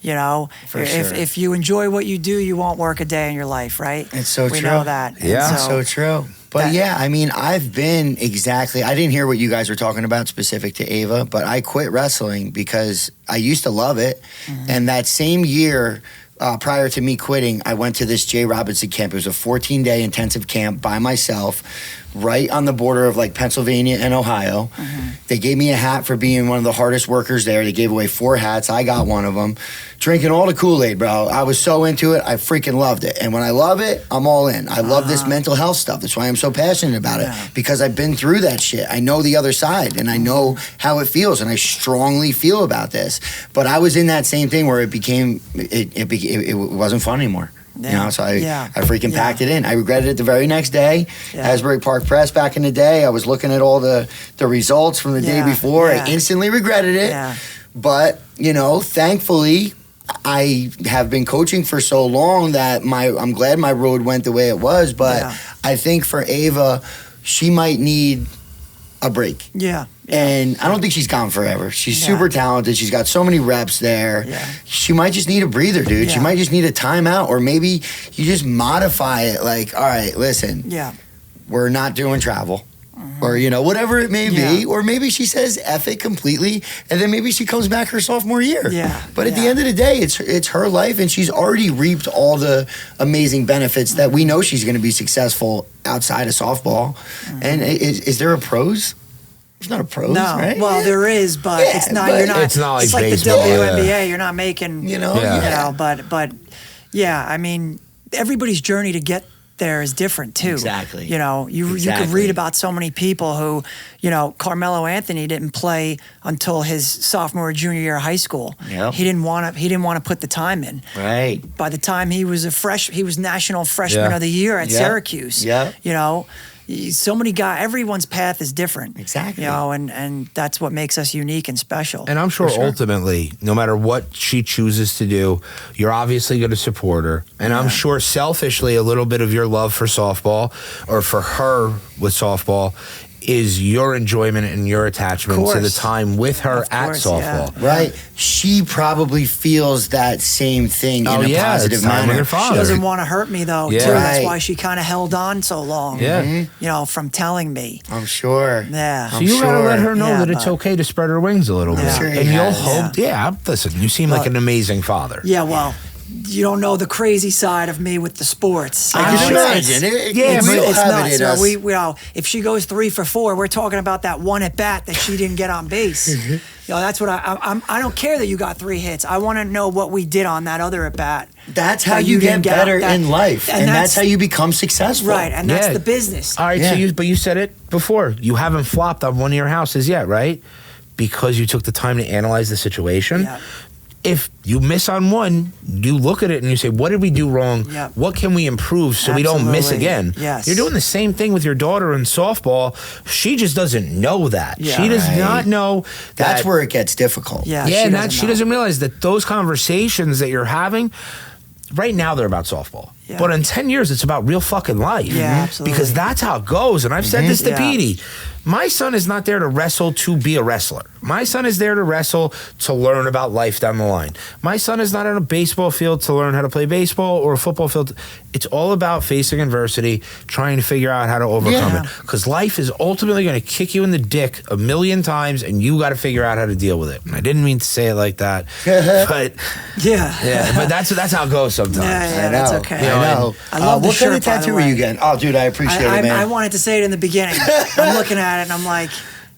Speaker 1: If you enjoy what you do, you won't work a day in your life, right?
Speaker 2: It's so true.
Speaker 1: We know that.
Speaker 3: Yeah.
Speaker 2: So true. But I've been I didn't hear what you guys were talking about specific to Ava, but I quit wrestling because I used to love it. And that same year, prior to me quitting, I went to this Jay Robinson camp. It was a 14-day intensive camp by myself, right on the border of Pennsylvania and Ohio. They gave me a hat for being one of the hardest workers there. They gave away 4 hats. I got one of them. Drinking all the Kool-Aid, bro. I was so into it. I freaking loved it. And when I love it, I'm all in. I love this mental health stuff. That's why I'm so passionate about it, because I've been through that shit. I know the other side, and I know how it feels, and I strongly feel about this. But I was in that same thing where it wasn't fun anymore. So I freaking packed it in. I regretted it the very next day. Asbury Park Press back in the day, I was looking at all the results from the day before. I instantly regretted it. But, thankfully, I have been coaching for so long that I'm glad my road went the way it was. But I think for Ava, she might need a break. And I don't think she's gone forever. She's super talented. She's got so many reps there. She might just need a breather, dude. She might just need a timeout, or maybe you just modify it. All right, listen, we're not doing travel. Or, whatever it may be. Or maybe she says F it completely, and then maybe she comes back her sophomore year. But at the end of the day, it's her life, and she's already reaped all the amazing benefits that we know she's going to be successful outside of softball. And is there a pros? There's not a pros, right?
Speaker 1: Well, there is, but it's not.
Speaker 2: But
Speaker 1: you're not.
Speaker 3: It's not like
Speaker 1: it's like
Speaker 3: baseball,
Speaker 1: the WNBA. You're not making. But everybody's journey to get there is different too.
Speaker 2: Exactly.
Speaker 1: You could read about so many people who, Carmelo Anthony didn't play until his sophomore or junior year of high school. He didn't want to put the time in.
Speaker 2: Right.
Speaker 1: By the time he was he was National Freshman of the Year at Syracuse. So many guys, everyone's path is different.
Speaker 2: Exactly.
Speaker 1: And that's what makes us unique and special.
Speaker 3: And I'm sure ultimately, no matter what she chooses to do, you're obviously going to support her. And I'm sure selfishly, a little bit of your love for softball, or for her with softball, is your enjoyment and your attachment to the time with her at softball.
Speaker 2: Right. She probably feels that same thing in a positive manner.
Speaker 1: She doesn't want to hurt me, though, too.
Speaker 2: Right.
Speaker 1: That's why she kind of held on so long, from telling me.
Speaker 2: I'm sure.
Speaker 3: So you got to let her know that it's okay to spread her wings a little bit.
Speaker 2: Sure
Speaker 3: and you'll hope, listen, you seem like an amazing father.
Speaker 1: Yeah, well, you don't know the crazy side of me with the sports.
Speaker 2: I can imagine. We all
Speaker 1: It's
Speaker 2: have
Speaker 1: nuts.
Speaker 2: it in us.
Speaker 1: We if she goes 3 for 4, we're talking about that one at bat that she didn't get on base. That's what I don't care that you got 3 hits. I want to know what we did on that other at bat.
Speaker 2: That's how you get better in life, and that's how you become successful.
Speaker 1: Right, and that's the business.
Speaker 3: All right, but you said it before. You haven't flopped on one of your houses yet, right? Because you took the time to analyze the situation.
Speaker 1: Yeah.
Speaker 3: If you miss on one, you look at it and you say, what did we do wrong?
Speaker 1: Yeah.
Speaker 3: What can we improve so we don't miss again?
Speaker 1: Yes.
Speaker 3: You're doing the same thing with your daughter in softball. She just doesn't know that.
Speaker 1: Yeah.
Speaker 3: She does not know that.
Speaker 2: That's where it gets difficult.
Speaker 1: Yeah,
Speaker 3: she doesn't realize that those conversations that you're having, right now they're about softball.
Speaker 1: Yeah.
Speaker 3: But in 10 years, it's about real fucking life.
Speaker 1: Yeah, absolutely.
Speaker 3: Because that's how it goes. And I've said this to
Speaker 1: Yeah.
Speaker 3: Petey. My son is not there to wrestle to be a wrestler. My son is there to wrestle to learn about life down the line. My son is not on a baseball field to learn how to play baseball or a football field. It's all about facing adversity, trying to figure out how to overcome it. Because life is ultimately going to kick you in the dick 1,000,000 times, and you got to figure out how to deal with it. And I didn't mean to say it like that, but but that's how it goes sometimes.
Speaker 1: Yeah, that's okay.
Speaker 2: I know.
Speaker 1: I love the
Speaker 2: what
Speaker 1: shirt,
Speaker 2: kind of
Speaker 1: by the
Speaker 2: tattoo are
Speaker 1: way.
Speaker 2: you getting? Oh, dude, I appreciate it, man.
Speaker 1: I wanted to say it in the beginning. I'm looking at it and I'm like,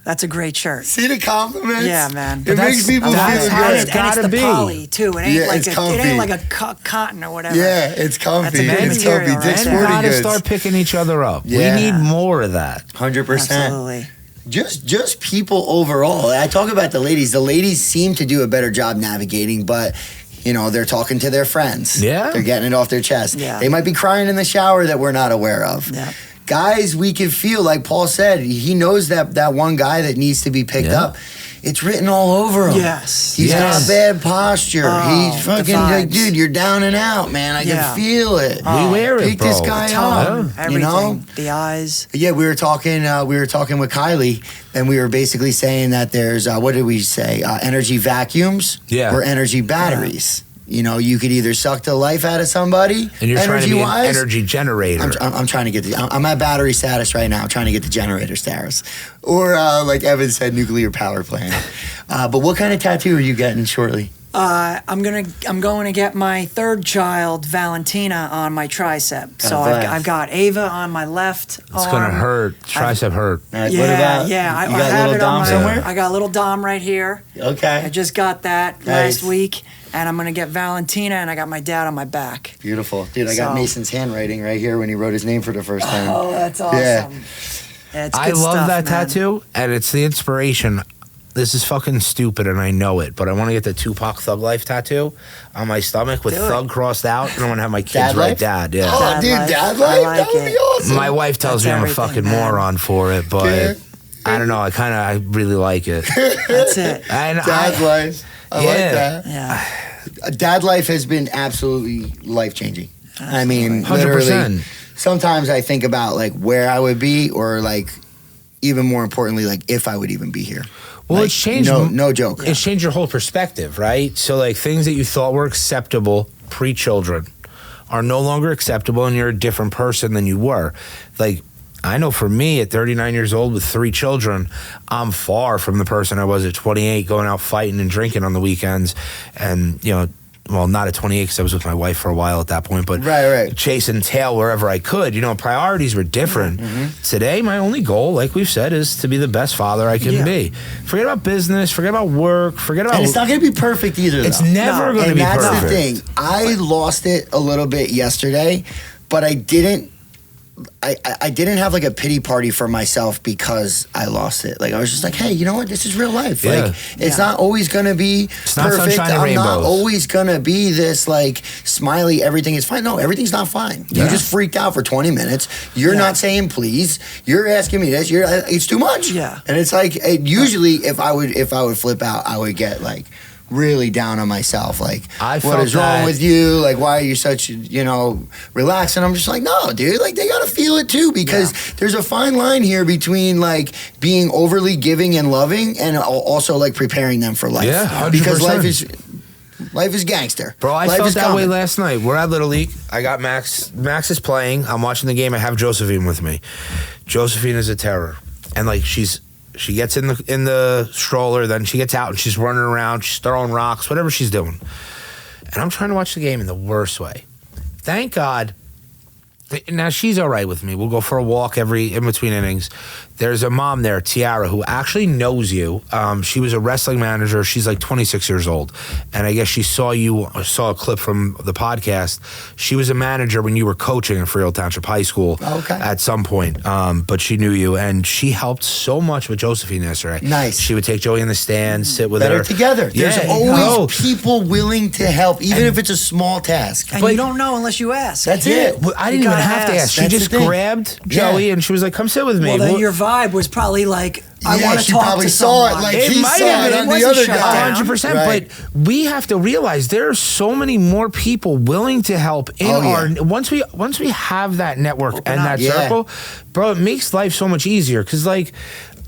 Speaker 1: that's a great shirt.
Speaker 2: See the compliments?
Speaker 1: Yeah, man.
Speaker 2: It makes people feel
Speaker 3: that's
Speaker 2: good.
Speaker 3: how
Speaker 1: And
Speaker 3: it's
Speaker 1: it's
Speaker 3: gotta
Speaker 1: the
Speaker 3: be.
Speaker 1: poly too. It ain't like
Speaker 2: it's
Speaker 1: it
Speaker 2: comfy.
Speaker 1: ain't like a cotton or whatever.
Speaker 2: Yeah, it's comfy.
Speaker 1: That's a good
Speaker 2: It's
Speaker 1: material,
Speaker 2: comfy.
Speaker 1: right?
Speaker 2: Dick's
Speaker 1: And
Speaker 3: We
Speaker 2: Sporting
Speaker 3: got to
Speaker 2: Goods.
Speaker 3: start picking each other up.
Speaker 2: Yeah.
Speaker 3: We need more of that.
Speaker 2: 100%.
Speaker 1: Absolutely.
Speaker 2: Just people overall. I talk about the ladies. The ladies seem to do a better job navigating, but they're talking to their friends.
Speaker 3: Yeah.
Speaker 2: They're getting it off their chest.
Speaker 1: Yeah.
Speaker 2: They might be crying in the shower that we're not aware of.
Speaker 1: Yeah.
Speaker 2: Guys, we can feel, like Paul said, he knows that one guy that needs to be picked up. It's written all over him.
Speaker 1: Yes.
Speaker 2: He's got bad posture.
Speaker 1: Oh,
Speaker 2: He's
Speaker 1: the
Speaker 2: fucking like,
Speaker 1: vibes.
Speaker 2: dude, you're down and out, man. I can feel it.
Speaker 3: We wear it,
Speaker 2: Pick
Speaker 3: bro.
Speaker 2: this guy
Speaker 1: Tone,
Speaker 2: up.
Speaker 1: everything. The eyes.
Speaker 2: Yeah, we were talking with Kylie, and we were basically saying that there's what did we say? Energy vacuums or energy batteries. You could either suck the life out of somebody,
Speaker 3: and you're trying to be an
Speaker 2: energy-wise.
Speaker 3: energy generator.
Speaker 2: I'm trying to get I'm at battery status right now. I'm trying to get the generator status, or like Evan said, nuclear power plant. But what kind of tattoo are you getting shortly?
Speaker 1: I'm going to get my 3rd child, Valentina, on my tricep. So I've got Ava on my left arm.
Speaker 3: It's gonna hurt. Tricep hurt.
Speaker 2: What
Speaker 1: Yeah,
Speaker 2: about,
Speaker 1: yeah.
Speaker 2: You
Speaker 1: I
Speaker 2: got
Speaker 1: have
Speaker 2: little
Speaker 1: it on
Speaker 2: dom
Speaker 1: my.
Speaker 2: somewhere?
Speaker 1: I got a little dom right here.
Speaker 2: Okay.
Speaker 1: I just got that
Speaker 2: Nice.
Speaker 1: last week, and I'm gonna get Valentina, and I got my dad on my back.
Speaker 2: Beautiful, dude. I got Mason's handwriting right here when he wrote his name for the first time.
Speaker 1: Oh, that's awesome.
Speaker 2: Yeah.
Speaker 1: Yeah, it's
Speaker 3: I
Speaker 1: good
Speaker 3: love
Speaker 1: stuff,
Speaker 3: that
Speaker 1: man.
Speaker 3: tattoo, and it's the inspiration. This is fucking stupid, and I know it, but I want to get the Tupac Thug Life tattoo on my stomach with
Speaker 1: Do it.
Speaker 3: Thug crossed out, and I want to have my kids
Speaker 2: Dad
Speaker 3: write
Speaker 2: life?
Speaker 3: Dad. Yeah.
Speaker 2: Oh,
Speaker 1: Dad
Speaker 2: dude,
Speaker 1: life.
Speaker 2: dad
Speaker 1: I
Speaker 2: life?
Speaker 1: like
Speaker 2: That would be
Speaker 1: it.
Speaker 2: awesome.
Speaker 3: My wife tells
Speaker 1: That's
Speaker 3: me I'm a
Speaker 1: everything,
Speaker 3: fucking
Speaker 1: man.
Speaker 3: moron for it, but
Speaker 2: Yeah.
Speaker 3: I don't know. I really like it.
Speaker 1: That's it.
Speaker 2: Dad life. I like that.
Speaker 1: Yeah.
Speaker 2: Dad life has been absolutely life changing. I mean, literally.
Speaker 3: 100%.
Speaker 2: Sometimes I think about like where I would be, or like even more importantly, like if I would even be here.
Speaker 3: Well,
Speaker 2: Like,
Speaker 3: it's changed.
Speaker 2: No joke.
Speaker 3: It's changed your whole perspective, right? So, like, things that you thought were acceptable pre-children are no longer acceptable, and you're a different person than you were. Like, I know for me, at 39 years old with 3 children, I'm far from the person I was at 28, going out fighting and drinking on the weekends, and well, not at 28 because I was with my wife for a while at that point, but
Speaker 2: Right.
Speaker 3: chasing tail wherever I could. Priorities were different. Today, my only goal, like we've said, is to be the best father I can be. Forget about business, forget about work, forget about...
Speaker 2: And it's not going to be perfect either,
Speaker 3: It's
Speaker 2: though.
Speaker 3: never going to be
Speaker 2: And
Speaker 3: perfect.
Speaker 2: that's the thing. I lost it a little bit yesterday, but I didn't have like a pity party for myself because I lost it. Like I was just like, hey, you know what? This is real life.
Speaker 3: Yeah.
Speaker 2: Like it's not always gonna be
Speaker 3: not
Speaker 2: perfect.
Speaker 3: sunshine and
Speaker 2: I'm not
Speaker 3: rainbows.
Speaker 2: always gonna be this like smiley. Everything is fine. No, everything's not fine. You just freaked out for 20 minutes. You're not saying please. You're asking me this. It's too much.
Speaker 1: Yeah.
Speaker 2: And it's like usually if I would flip out, I would get like really down on myself, like
Speaker 3: I
Speaker 2: what
Speaker 3: felt
Speaker 2: is wrong
Speaker 3: that-
Speaker 2: with you, like why are you such relaxed? And I'm just like, no dude, like they gotta feel it too, because there's a fine line here between like being overly giving and loving and also like preparing them for life.
Speaker 3: Yeah, 100%.
Speaker 2: Because life is gangster,
Speaker 3: Bro, I
Speaker 2: life
Speaker 3: felt
Speaker 2: is
Speaker 3: that way
Speaker 2: common.
Speaker 3: last night. We're at Little League. I got Max. Max is playing. I'm watching the game. I have Josephine with me. Josephine is a terror. And like she gets in the stroller, then she gets out and she's running around, she's throwing rocks, whatever she's doing. and I'm trying to watch the game in the worst way. Thank God. Now she's all right with me. We'll go for a walk in between innings. There's a mom there, Tiara, who actually knows you. She was a wrestling manager. She's like 26 years old, and I guess she saw a clip from the podcast. She was a manager when you were coaching in Freehold Township High School at some point, but she knew you, and she helped so much with Josephine yesterday.
Speaker 2: Nice.
Speaker 3: She would take Joey in the stands, sit with her.
Speaker 2: Better together. There's
Speaker 3: Yeah,
Speaker 2: always people willing to help, even if it's a small task.
Speaker 1: And you don't know unless you ask.
Speaker 2: That's it.
Speaker 3: Well, I didn't even have to ask. She
Speaker 2: That's
Speaker 3: just
Speaker 2: the thing.
Speaker 3: grabbed Joey and she was like, "Come sit with me."
Speaker 1: Well, then your vibe was probably like, I
Speaker 2: Yeah,
Speaker 1: want to
Speaker 2: she
Speaker 1: talk
Speaker 2: probably
Speaker 1: to
Speaker 2: saw it
Speaker 1: someone.
Speaker 2: like
Speaker 3: It
Speaker 2: he
Speaker 3: might
Speaker 2: saw
Speaker 3: have
Speaker 2: it
Speaker 3: been.
Speaker 2: on
Speaker 1: It
Speaker 2: the
Speaker 1: wasn't
Speaker 2: other
Speaker 1: shut
Speaker 2: guy.
Speaker 1: down.
Speaker 3: 100%,
Speaker 2: Right.
Speaker 3: but we have to realize there are so many more people willing to help in our once we have that network
Speaker 1: Open
Speaker 3: and
Speaker 1: up.
Speaker 3: that
Speaker 2: Yeah.
Speaker 3: circle, bro, it makes life so much easier because like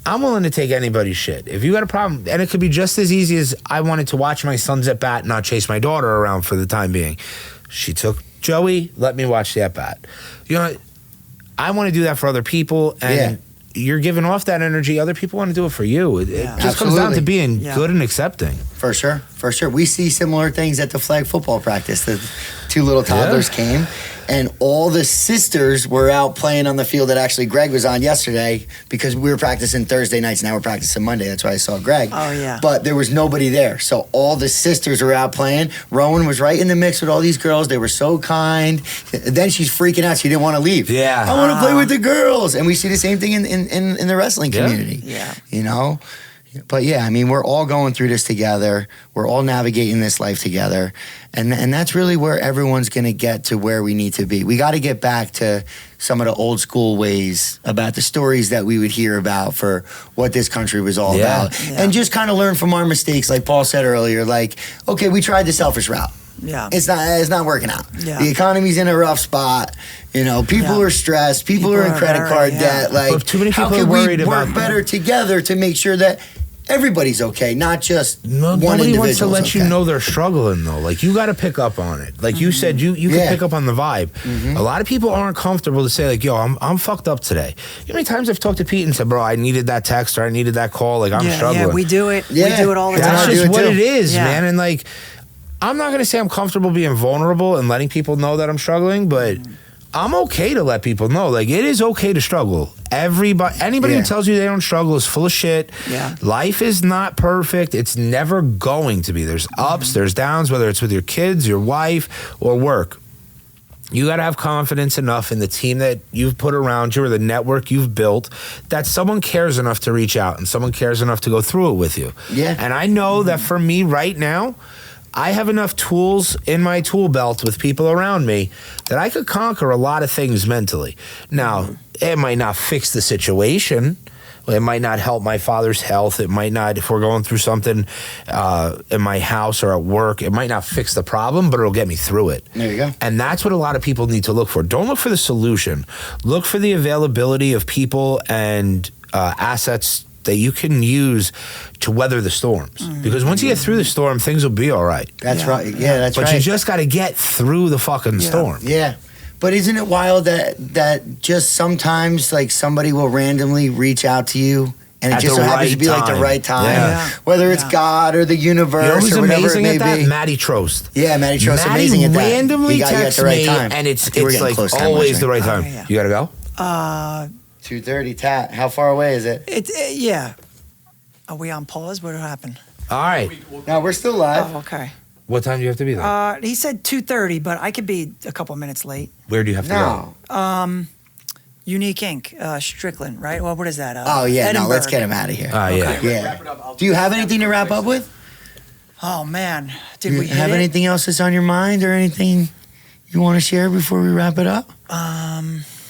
Speaker 3: I'm willing to take anybody's shit. If you got a problem, and it could be just as easy as I wanted to watch my sons at bat, not chase my daughter around for the time being. She took Joey, let me watch the at bat. You know, I want to do that for other people, and you're giving off that energy. Other people want to do it for you. It just comes down to being good and accepting.
Speaker 2: For sure, for sure. We see similar things at the flag football practice. The two little toddlers came, and all the sisters were out playing on the field that actually Greg was on yesterday because we were practicing Thursday nights. Now we're practicing Monday. That's why I saw Greg.
Speaker 1: Oh, yeah.
Speaker 2: But there was nobody there. So all the sisters were out playing. Rowan was right in the mix with all these girls. They were so kind. Then she's freaking out. She didn't want to leave.
Speaker 3: Yeah.
Speaker 2: I want to play with the girls. And we see the same thing in the wrestling community.
Speaker 1: Yeah.
Speaker 2: You know? But yeah, I mean, we're all going through this together. We're all navigating this life together. And that's really where everyone's going to get to where we need to be. We got to get back to some of the old school ways about the stories that we would hear about for what this country was all about.
Speaker 1: Yeah.
Speaker 2: And just kind of learn from our mistakes, like Paul said earlier. Like, okay, we tried the selfish route.
Speaker 1: Yeah.
Speaker 2: It's not working out.
Speaker 1: Yeah.
Speaker 2: The economy's in a rough spot. You know, people are stressed. People are in credit card debt. Like,
Speaker 3: But too many people
Speaker 2: how
Speaker 3: are
Speaker 2: can
Speaker 3: worried
Speaker 2: we
Speaker 3: about
Speaker 2: work better together to make sure that everybody's okay, not just one
Speaker 3: Nobody
Speaker 2: individual.
Speaker 3: wants to let you know they're struggling though. Like you got to pick up on it. Like you said, you can pick up on the vibe. A lot of people aren't comfortable to say like, "Yo, I'm fucked up today." You know how many times I've talked to Pete and said, "Bro, I needed that text or I needed that call. Like I'm struggling."
Speaker 1: Yeah, we do it.
Speaker 2: Yeah.
Speaker 1: We do it all the
Speaker 3: That's
Speaker 1: time.
Speaker 3: just what
Speaker 2: too.
Speaker 3: it is,
Speaker 1: Yeah.
Speaker 3: man. And like, I'm not gonna say I'm comfortable being vulnerable and letting people know that I'm struggling, but I'm okay to let people know. Like, it is okay to struggle. Anybody who tells you they don't struggle is full of shit.
Speaker 1: Yeah.
Speaker 3: Life is not perfect. It's never going to be. There's ups, there's downs, whether it's with your kids, your wife, or work. You got to have confidence enough in the team that you've put around you or the network you've built that someone cares enough to reach out and someone cares enough to go through it with you.
Speaker 2: Yeah.
Speaker 3: And I know that for me right now, I have enough tools in my tool belt with people around me that I could conquer a lot of things mentally. Now, it might not fix the situation. It might not help my father's health. It might not, if we're going through something in my house or at work, it might not fix the problem, but it'll get me through it.
Speaker 2: There you go.
Speaker 3: And that's what a lot of people need to look for. Don't look for the solution. Look for the availability of people and assets that you can use to weather the storms. Because once you get through the storm, things will be all right.
Speaker 2: That's right. Yeah, that's
Speaker 3: But
Speaker 2: right.
Speaker 3: you just got to get through the fucking storm.
Speaker 2: Yeah. But isn't it wild that just sometimes like somebody will randomly reach out to you and it
Speaker 3: At
Speaker 2: just
Speaker 3: the
Speaker 2: so happens to
Speaker 3: right
Speaker 2: be like the
Speaker 3: time.
Speaker 2: right time?
Speaker 3: Yeah.
Speaker 2: Whether it's God or the universe
Speaker 3: You know who's
Speaker 2: or whatever
Speaker 3: amazing
Speaker 2: it may
Speaker 3: at that?
Speaker 2: be.
Speaker 3: Maddie Trost.
Speaker 2: Yeah, Maddie Trost,
Speaker 3: Maddie
Speaker 2: amazing at that.
Speaker 3: randomly
Speaker 2: He got you at
Speaker 3: texts
Speaker 2: the right
Speaker 3: me,
Speaker 2: time.
Speaker 3: and it's
Speaker 2: I think we're getting
Speaker 3: like
Speaker 2: close time,
Speaker 3: always the
Speaker 2: actually.
Speaker 3: right time.
Speaker 1: yeah.
Speaker 3: You got to go?
Speaker 2: 2:30 tat. How far away is it?
Speaker 1: Yeah. Are we on pause? What happened?
Speaker 3: All right.
Speaker 2: No, we're still live.
Speaker 1: Oh, okay.
Speaker 3: What time do you have to be there?
Speaker 1: He said 2:30, but I could be a couple of minutes late.
Speaker 3: Where do you have to
Speaker 2: No.
Speaker 3: go?
Speaker 1: Unique Ink, Strickland, right? Well, what is that?
Speaker 2: Oh yeah, no,
Speaker 1: Edinburgh.
Speaker 2: let's get him out of here.
Speaker 3: Yeah.
Speaker 2: Yeah. Do you have anything to wrap up with?
Speaker 1: Oh man, did
Speaker 2: Do
Speaker 1: we
Speaker 2: you have
Speaker 1: hit it?
Speaker 2: anything else that's on your mind or anything you want to share before we wrap it up? I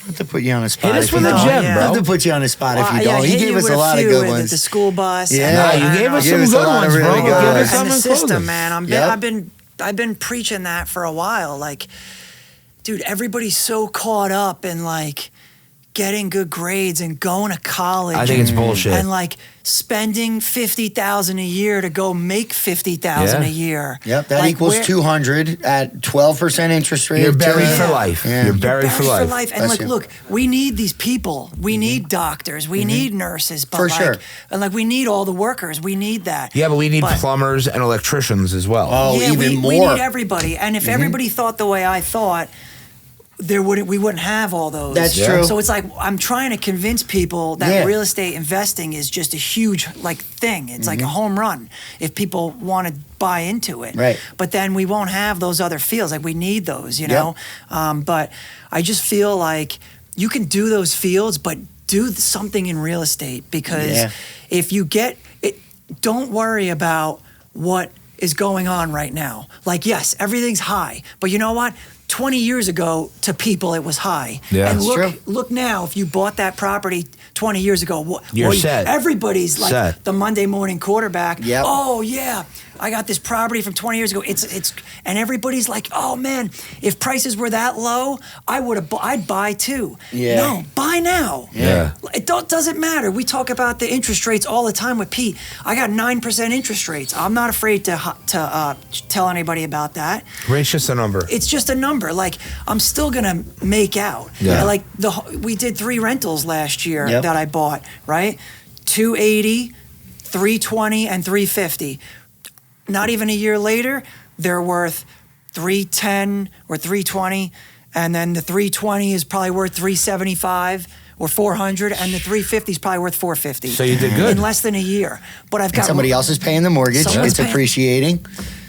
Speaker 2: have to put you on a spot.
Speaker 3: Hit us
Speaker 2: if you
Speaker 3: with a
Speaker 2: don't.
Speaker 3: gem,
Speaker 2: I
Speaker 3: bro.
Speaker 2: have to put you on a spot if you
Speaker 1: yeah,
Speaker 2: don't. He
Speaker 1: hit
Speaker 2: gave
Speaker 1: you
Speaker 2: us
Speaker 1: with
Speaker 2: a lot of
Speaker 1: few
Speaker 2: good
Speaker 1: with
Speaker 2: ones.
Speaker 1: The school bus.
Speaker 2: Yeah.
Speaker 3: Nah,
Speaker 1: and,
Speaker 3: you gave us
Speaker 2: Give
Speaker 3: some
Speaker 2: us a
Speaker 3: good
Speaker 2: lot of
Speaker 3: ones, bro.
Speaker 2: really good
Speaker 3: Give
Speaker 2: ones.
Speaker 3: us some
Speaker 1: and the
Speaker 3: in
Speaker 1: system,
Speaker 3: clothing.
Speaker 1: man.
Speaker 2: Yep.
Speaker 1: I've been preaching that for a while. Like, dude, everybody's so caught up in like getting good grades and going to college.
Speaker 3: I think it's bullshit.
Speaker 1: And like spending $50,000 a year to go make $50,000 a year.
Speaker 2: Yep, that
Speaker 1: like
Speaker 2: equals 200 at 12% interest rate.
Speaker 3: You're buried for life.
Speaker 2: Yeah.
Speaker 3: You're buried for life.
Speaker 1: And like, look, we need these people. We need doctors. We need nurses. But
Speaker 2: For
Speaker 1: like,
Speaker 2: sure.
Speaker 1: And like, we need all the workers. We need that.
Speaker 3: Yeah, but we need plumbers and electricians as well.
Speaker 2: Oh,
Speaker 1: yeah,
Speaker 2: even more.
Speaker 1: We need everybody. And if everybody thought the way I thought, we wouldn't have all those.
Speaker 2: That's true.
Speaker 1: So it's like I'm trying to convince people that real estate investing is just a huge like thing. It's like a home run if people want to buy into it.
Speaker 2: Right.
Speaker 1: But then we won't have those other fields. Like we need those, you know. But I just feel like you can do those fields, but do something in real estate because if you get it, don't worry about what is going on right now. Like yes, everything's high, but you know what? 20 years ago, to people, it was high.
Speaker 3: Yeah,
Speaker 1: and
Speaker 3: that's
Speaker 1: look now, if you bought that property 20 years ago,
Speaker 3: you're set.
Speaker 1: Everybody's like
Speaker 3: set.
Speaker 1: The Monday morning quarterback.
Speaker 2: Yep.
Speaker 1: Oh, yeah, I got this property from 20 years ago. And everybody's like, oh, man, if prices were that low, I'd buy too.
Speaker 2: Yeah.
Speaker 1: No, buy now.
Speaker 3: Yeah.
Speaker 1: It doesn't matter. We talk about the interest rates all the time with Pete. I got 9% interest rates. I'm not afraid to tell anybody about that.
Speaker 3: Rate's just a number.
Speaker 1: It's just a number. Like I'm still gonna make out.
Speaker 3: Yeah.
Speaker 1: Like we did 3 rentals last year that I bought. Right, 280, 320, and 350. Not even a year later, they're worth 310 or 320, and then the 320 is probably worth 375 or 400, and the 350 is probably worth 450.
Speaker 3: So you did good
Speaker 1: in less than a year. But I've got
Speaker 2: somebody else is paying the mortgage. It's appreciating.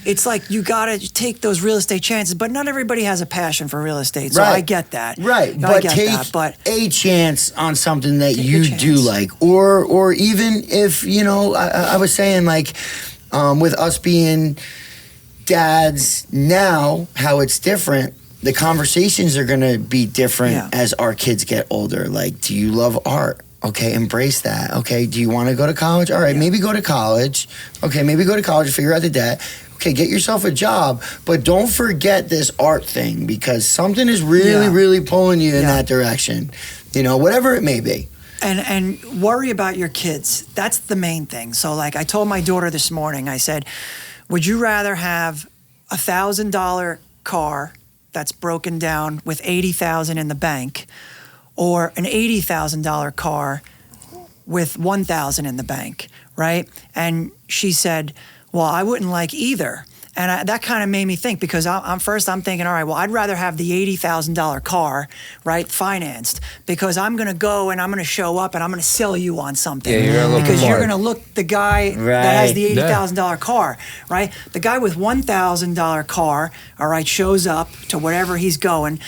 Speaker 1: It's like you gotta take those real estate chances, but not everybody has a passion for real estate. So
Speaker 2: Right.
Speaker 1: I get that.
Speaker 2: Right,
Speaker 1: I
Speaker 2: but
Speaker 1: get
Speaker 2: take
Speaker 1: that, but
Speaker 2: a chance on something that
Speaker 1: Take a
Speaker 2: you
Speaker 1: chance.
Speaker 2: do like, or even if I was saying like, with us being dads now, how it's different. The conversations are gonna be different as our kids get older. Like, do you love art? Okay, embrace that. Okay, do you want to go to college? All right, maybe go to college. Okay, maybe go to college, figure out the debt. Okay, get yourself a job, but don't forget this art thing because something is really, really pulling you in that direction. You know, whatever it may be.
Speaker 1: And worry about your kids. That's the main thing. So like I told my daughter this morning, I said, would you rather have $1,000 car that's broken down with $80,000 in the bank, or an $80,000 car with $1,000 in the bank, right? And she said, well, I wouldn't like either. And that kind of made me think because I'm thinking, all right, well, I'd rather have the $80,000 car, right, financed, because I'm going to go and I'm going to show up and I'm going to sell you on something.
Speaker 3: Yeah, you're gonna look
Speaker 1: because
Speaker 3: for
Speaker 1: you're
Speaker 3: it.
Speaker 1: going to look the guy that has the $80,000 car, right? The guy with $1,000 car, all right, shows up to wherever he's going.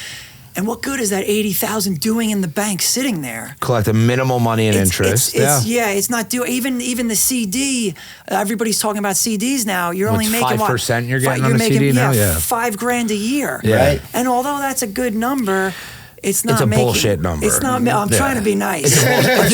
Speaker 1: And what good is that $80,000 doing in the bank sitting there?
Speaker 3: Collect a minimal money and interest.
Speaker 1: It's not due. Even the CD. Everybody's talking about CDs now. You're only making
Speaker 3: 5% you're getting on
Speaker 1: you're
Speaker 3: a
Speaker 1: making,
Speaker 3: CD now. Yeah,
Speaker 1: $5,000 a year.
Speaker 3: Yeah.
Speaker 2: Right.
Speaker 1: And although that's a good number, it's not.
Speaker 3: It's a
Speaker 1: making,
Speaker 3: bullshit number.
Speaker 1: It's not. I'm trying to be nice. I'm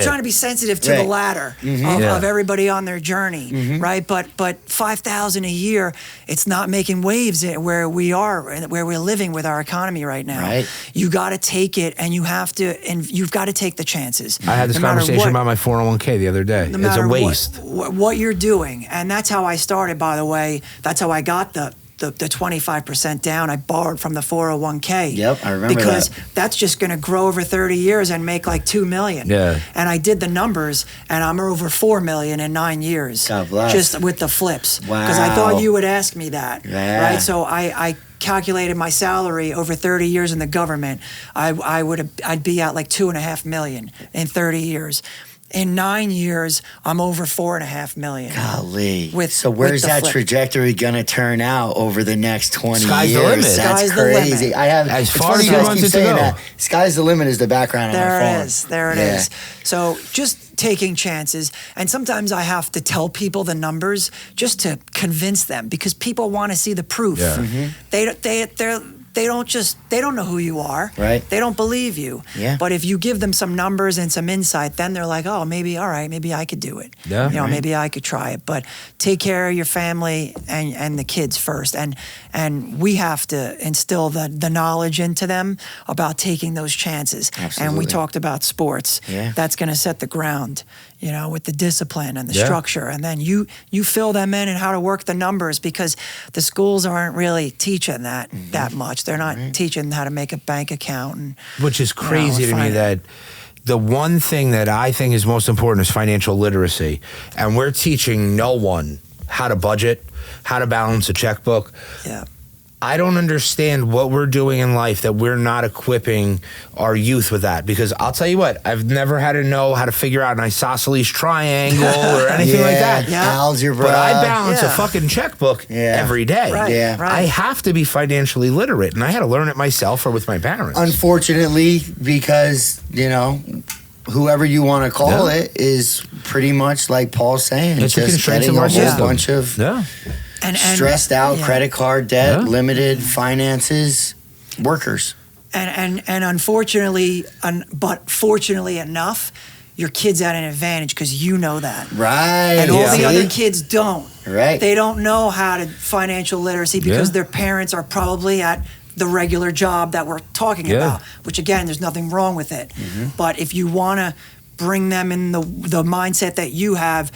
Speaker 1: trying to be sensitive to the ladder of everybody on their journey, right? But $5,000 a year, it's not making waves where we are, where we're living with our economy right now.
Speaker 2: Right.
Speaker 1: You got to take it, and you've got to take the chances.
Speaker 3: I had this conversation about my 401k the other day. It's a waste.
Speaker 1: What you're doing, and that's how I started. By the way, that's how I got the 25% down. I borrowed from the 401k.
Speaker 2: Yep, I remember
Speaker 1: because
Speaker 2: that.
Speaker 1: that's just going to grow over 30 years and make like $2 million.
Speaker 3: Yeah.
Speaker 1: And I did the numbers, and I'm over $4 million in 9 years.
Speaker 2: God bless.
Speaker 1: Just with the flips.
Speaker 2: Wow.
Speaker 1: Because I thought you would ask me that.
Speaker 2: Yeah.
Speaker 1: Right. So I calculated my salary over 30 years in the government. I'd be at like $2.5 million in 30 years. In 9 years, I'm over $4.5 million.
Speaker 2: Golly.
Speaker 1: So
Speaker 2: where's that trajectory gonna turn out over the next 20
Speaker 3: Sky's
Speaker 2: years?
Speaker 3: the limit.
Speaker 2: That's
Speaker 1: Sky's the
Speaker 2: crazy.
Speaker 1: limit.
Speaker 3: As
Speaker 2: It's
Speaker 3: far
Speaker 2: funny
Speaker 3: as
Speaker 2: you
Speaker 3: you
Speaker 2: guys
Speaker 3: want
Speaker 2: keep
Speaker 3: it to
Speaker 2: saying
Speaker 3: go.
Speaker 2: that. Sky's the limit is the background on my phone.
Speaker 1: There it is. So just taking chances. And sometimes I have to tell people the numbers just to convince them because people want to see the proof.
Speaker 3: Yeah.
Speaker 2: Mm-hmm.
Speaker 1: They they don't know who you are.
Speaker 2: Right.
Speaker 1: They don't believe you.
Speaker 2: Yeah.
Speaker 1: But if you give them some numbers and some insight, then they're like, oh, maybe I could do it.
Speaker 3: Yeah.
Speaker 1: Maybe I could try it. But take care of your family and the kids first. And we have to instill the knowledge into them about taking those chances.
Speaker 2: Absolutely.
Speaker 1: And we talked about sports.
Speaker 2: Yeah.
Speaker 1: That's going to set the ground, with the discipline and the structure. And then you fill them in and how to work the numbers, because the schools aren't really teaching that much. They're not teaching how to make a bank account.
Speaker 3: Which is crazy to me that the one thing that I think is most important is financial literacy. And we're teaching no one how to budget, how to balance a checkbook.
Speaker 1: Yeah.
Speaker 3: I don't understand what we're doing in life that we're not equipping our youth with that. Because I'll tell you what, I've never had to know how to figure out an isosceles triangle or anything like that.
Speaker 1: Yeah.
Speaker 2: Algebra.
Speaker 3: But I balance a fucking checkbook every day.
Speaker 1: Right.
Speaker 2: Yeah.
Speaker 1: Right.
Speaker 3: I have to be financially literate, and I had to learn it myself or with my parents.
Speaker 2: Unfortunately, because, whoever you want to call it is pretty much like Paul's saying.
Speaker 3: It's a
Speaker 2: just
Speaker 3: constraint
Speaker 2: getting
Speaker 3: of our
Speaker 2: a whole
Speaker 3: system.
Speaker 2: bunch of
Speaker 1: And
Speaker 2: stressed out credit card debt,
Speaker 3: Yeah.
Speaker 2: limited finances, workers.
Speaker 1: And unfortunately, but fortunately enough, your kid's at an advantage because you know that.
Speaker 2: Right.
Speaker 1: And all the
Speaker 2: See?
Speaker 1: other kids don't.
Speaker 2: Right.
Speaker 1: They don't know how to financial literacy because their parents are probably at the regular job that we're talking about, which again, there's nothing wrong with it. But if you want to bring them in the mindset that you have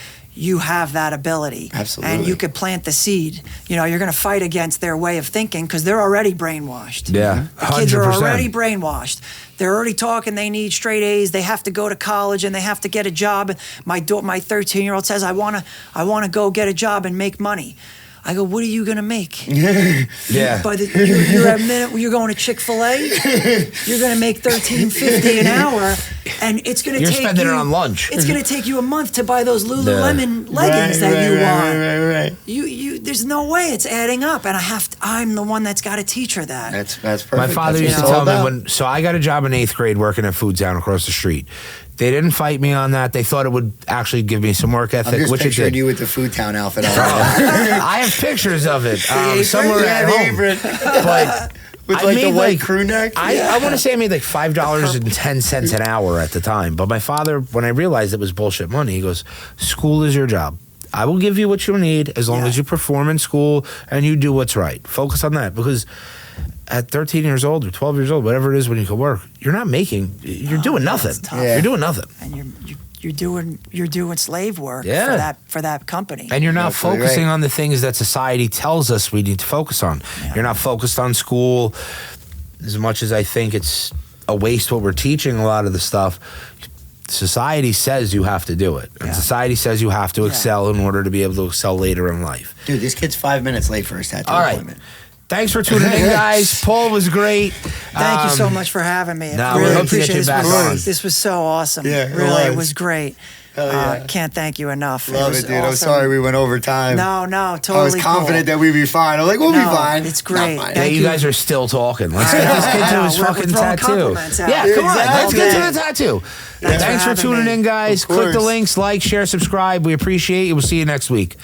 Speaker 1: that ability.
Speaker 2: Absolutely.
Speaker 1: And you could plant the seed. You're going to fight against their way of thinking because they're already brainwashed.
Speaker 3: Yeah,
Speaker 1: The kids are
Speaker 3: 100%.
Speaker 1: already brainwashed. They're already talking they need straight A's. They have to go to college and they have to get a job. And my 13-year-old says, I want to go get a job and make money. I go, what are you going to make?
Speaker 3: Yeah.
Speaker 1: You're at a minute where you're going to Chick-fil-A. You're going to make $13.50 an hour, and it's going to take
Speaker 3: spending it on lunch.
Speaker 1: It's going to take you a month to buy those Lululemon leggings that you want.
Speaker 2: Right.
Speaker 1: You there's no way it's adding up, and I'm the one that's got to teach her that.
Speaker 2: That's perfect.
Speaker 3: My father
Speaker 2: That's
Speaker 3: used to
Speaker 2: what it's
Speaker 3: tell
Speaker 2: all
Speaker 3: me
Speaker 2: about.
Speaker 3: so I got a job in 8th grade working at Food Town across the street. They didn't fight me on that. They thought it would actually give me some work ethic,
Speaker 2: I'm just
Speaker 3: which it
Speaker 2: picturing
Speaker 3: did.
Speaker 2: you with the Food Town outfit on.
Speaker 3: I have pictures of it somewhere at home. But
Speaker 2: With
Speaker 3: I
Speaker 2: like the
Speaker 3: made,
Speaker 2: white crew neck.
Speaker 3: I want to say I made like $5.10 an hour at the time. But my father, when I realized it was bullshit money, he goes, school is your job. I will give you what you need as long as you perform in school and you do what's right. Focus on that, because at 13 years old or 12 years old, whatever it is when you go work, you're doing nothing.
Speaker 1: tough.
Speaker 3: You're doing nothing.
Speaker 1: And you're doing slave work for that company.
Speaker 3: And you're not
Speaker 2: Absolutely
Speaker 3: focusing
Speaker 2: right.
Speaker 3: on the things that society tells us we need to focus on.
Speaker 1: Yeah.
Speaker 3: You're not focused on school. As much as I think it's a waste what we're teaching, a lot of the stuff, society says you have to do it. And society says you have to excel in order to be able to excel later in life.
Speaker 2: Dude, this kid's 5 minutes late for his tattoo
Speaker 3: All right.
Speaker 2: appointment.
Speaker 3: Thanks for tuning in, guys. Paul was great.
Speaker 1: Thank you so much for having me.
Speaker 3: No,
Speaker 1: I
Speaker 3: we
Speaker 1: really
Speaker 3: hope to get
Speaker 1: appreciate
Speaker 3: you
Speaker 1: it.
Speaker 3: back on.
Speaker 1: This was so awesome.
Speaker 2: Yeah, it
Speaker 1: really, it
Speaker 2: was.
Speaker 1: was great.
Speaker 2: Hell yeah.
Speaker 1: Can't thank you enough.
Speaker 2: Love
Speaker 1: was
Speaker 2: it, dude. I'm
Speaker 1: awesome.
Speaker 2: sorry we went over time.
Speaker 1: No, totally.
Speaker 2: I was confident
Speaker 1: cool.
Speaker 2: that we'd be fine. I'm like, we'll be
Speaker 1: No,
Speaker 2: fine.
Speaker 1: it's great.
Speaker 2: Not fine.
Speaker 3: Yeah,
Speaker 1: Thank
Speaker 3: you
Speaker 1: you.
Speaker 3: guys are still talking. Let's get this kid to his
Speaker 1: We're
Speaker 3: fucking
Speaker 1: throwing
Speaker 3: tattoo.
Speaker 1: compliments out.
Speaker 3: Yeah, come on. Let's get to
Speaker 2: Exactly.
Speaker 3: the tattoo.
Speaker 1: Thanks
Speaker 3: Thanks
Speaker 1: for
Speaker 3: for
Speaker 1: having
Speaker 3: tuning
Speaker 1: me.
Speaker 3: in, guys.
Speaker 2: Of
Speaker 3: Click the
Speaker 2: course.
Speaker 3: links, like, share, subscribe. We appreciate you. We'll see you next week.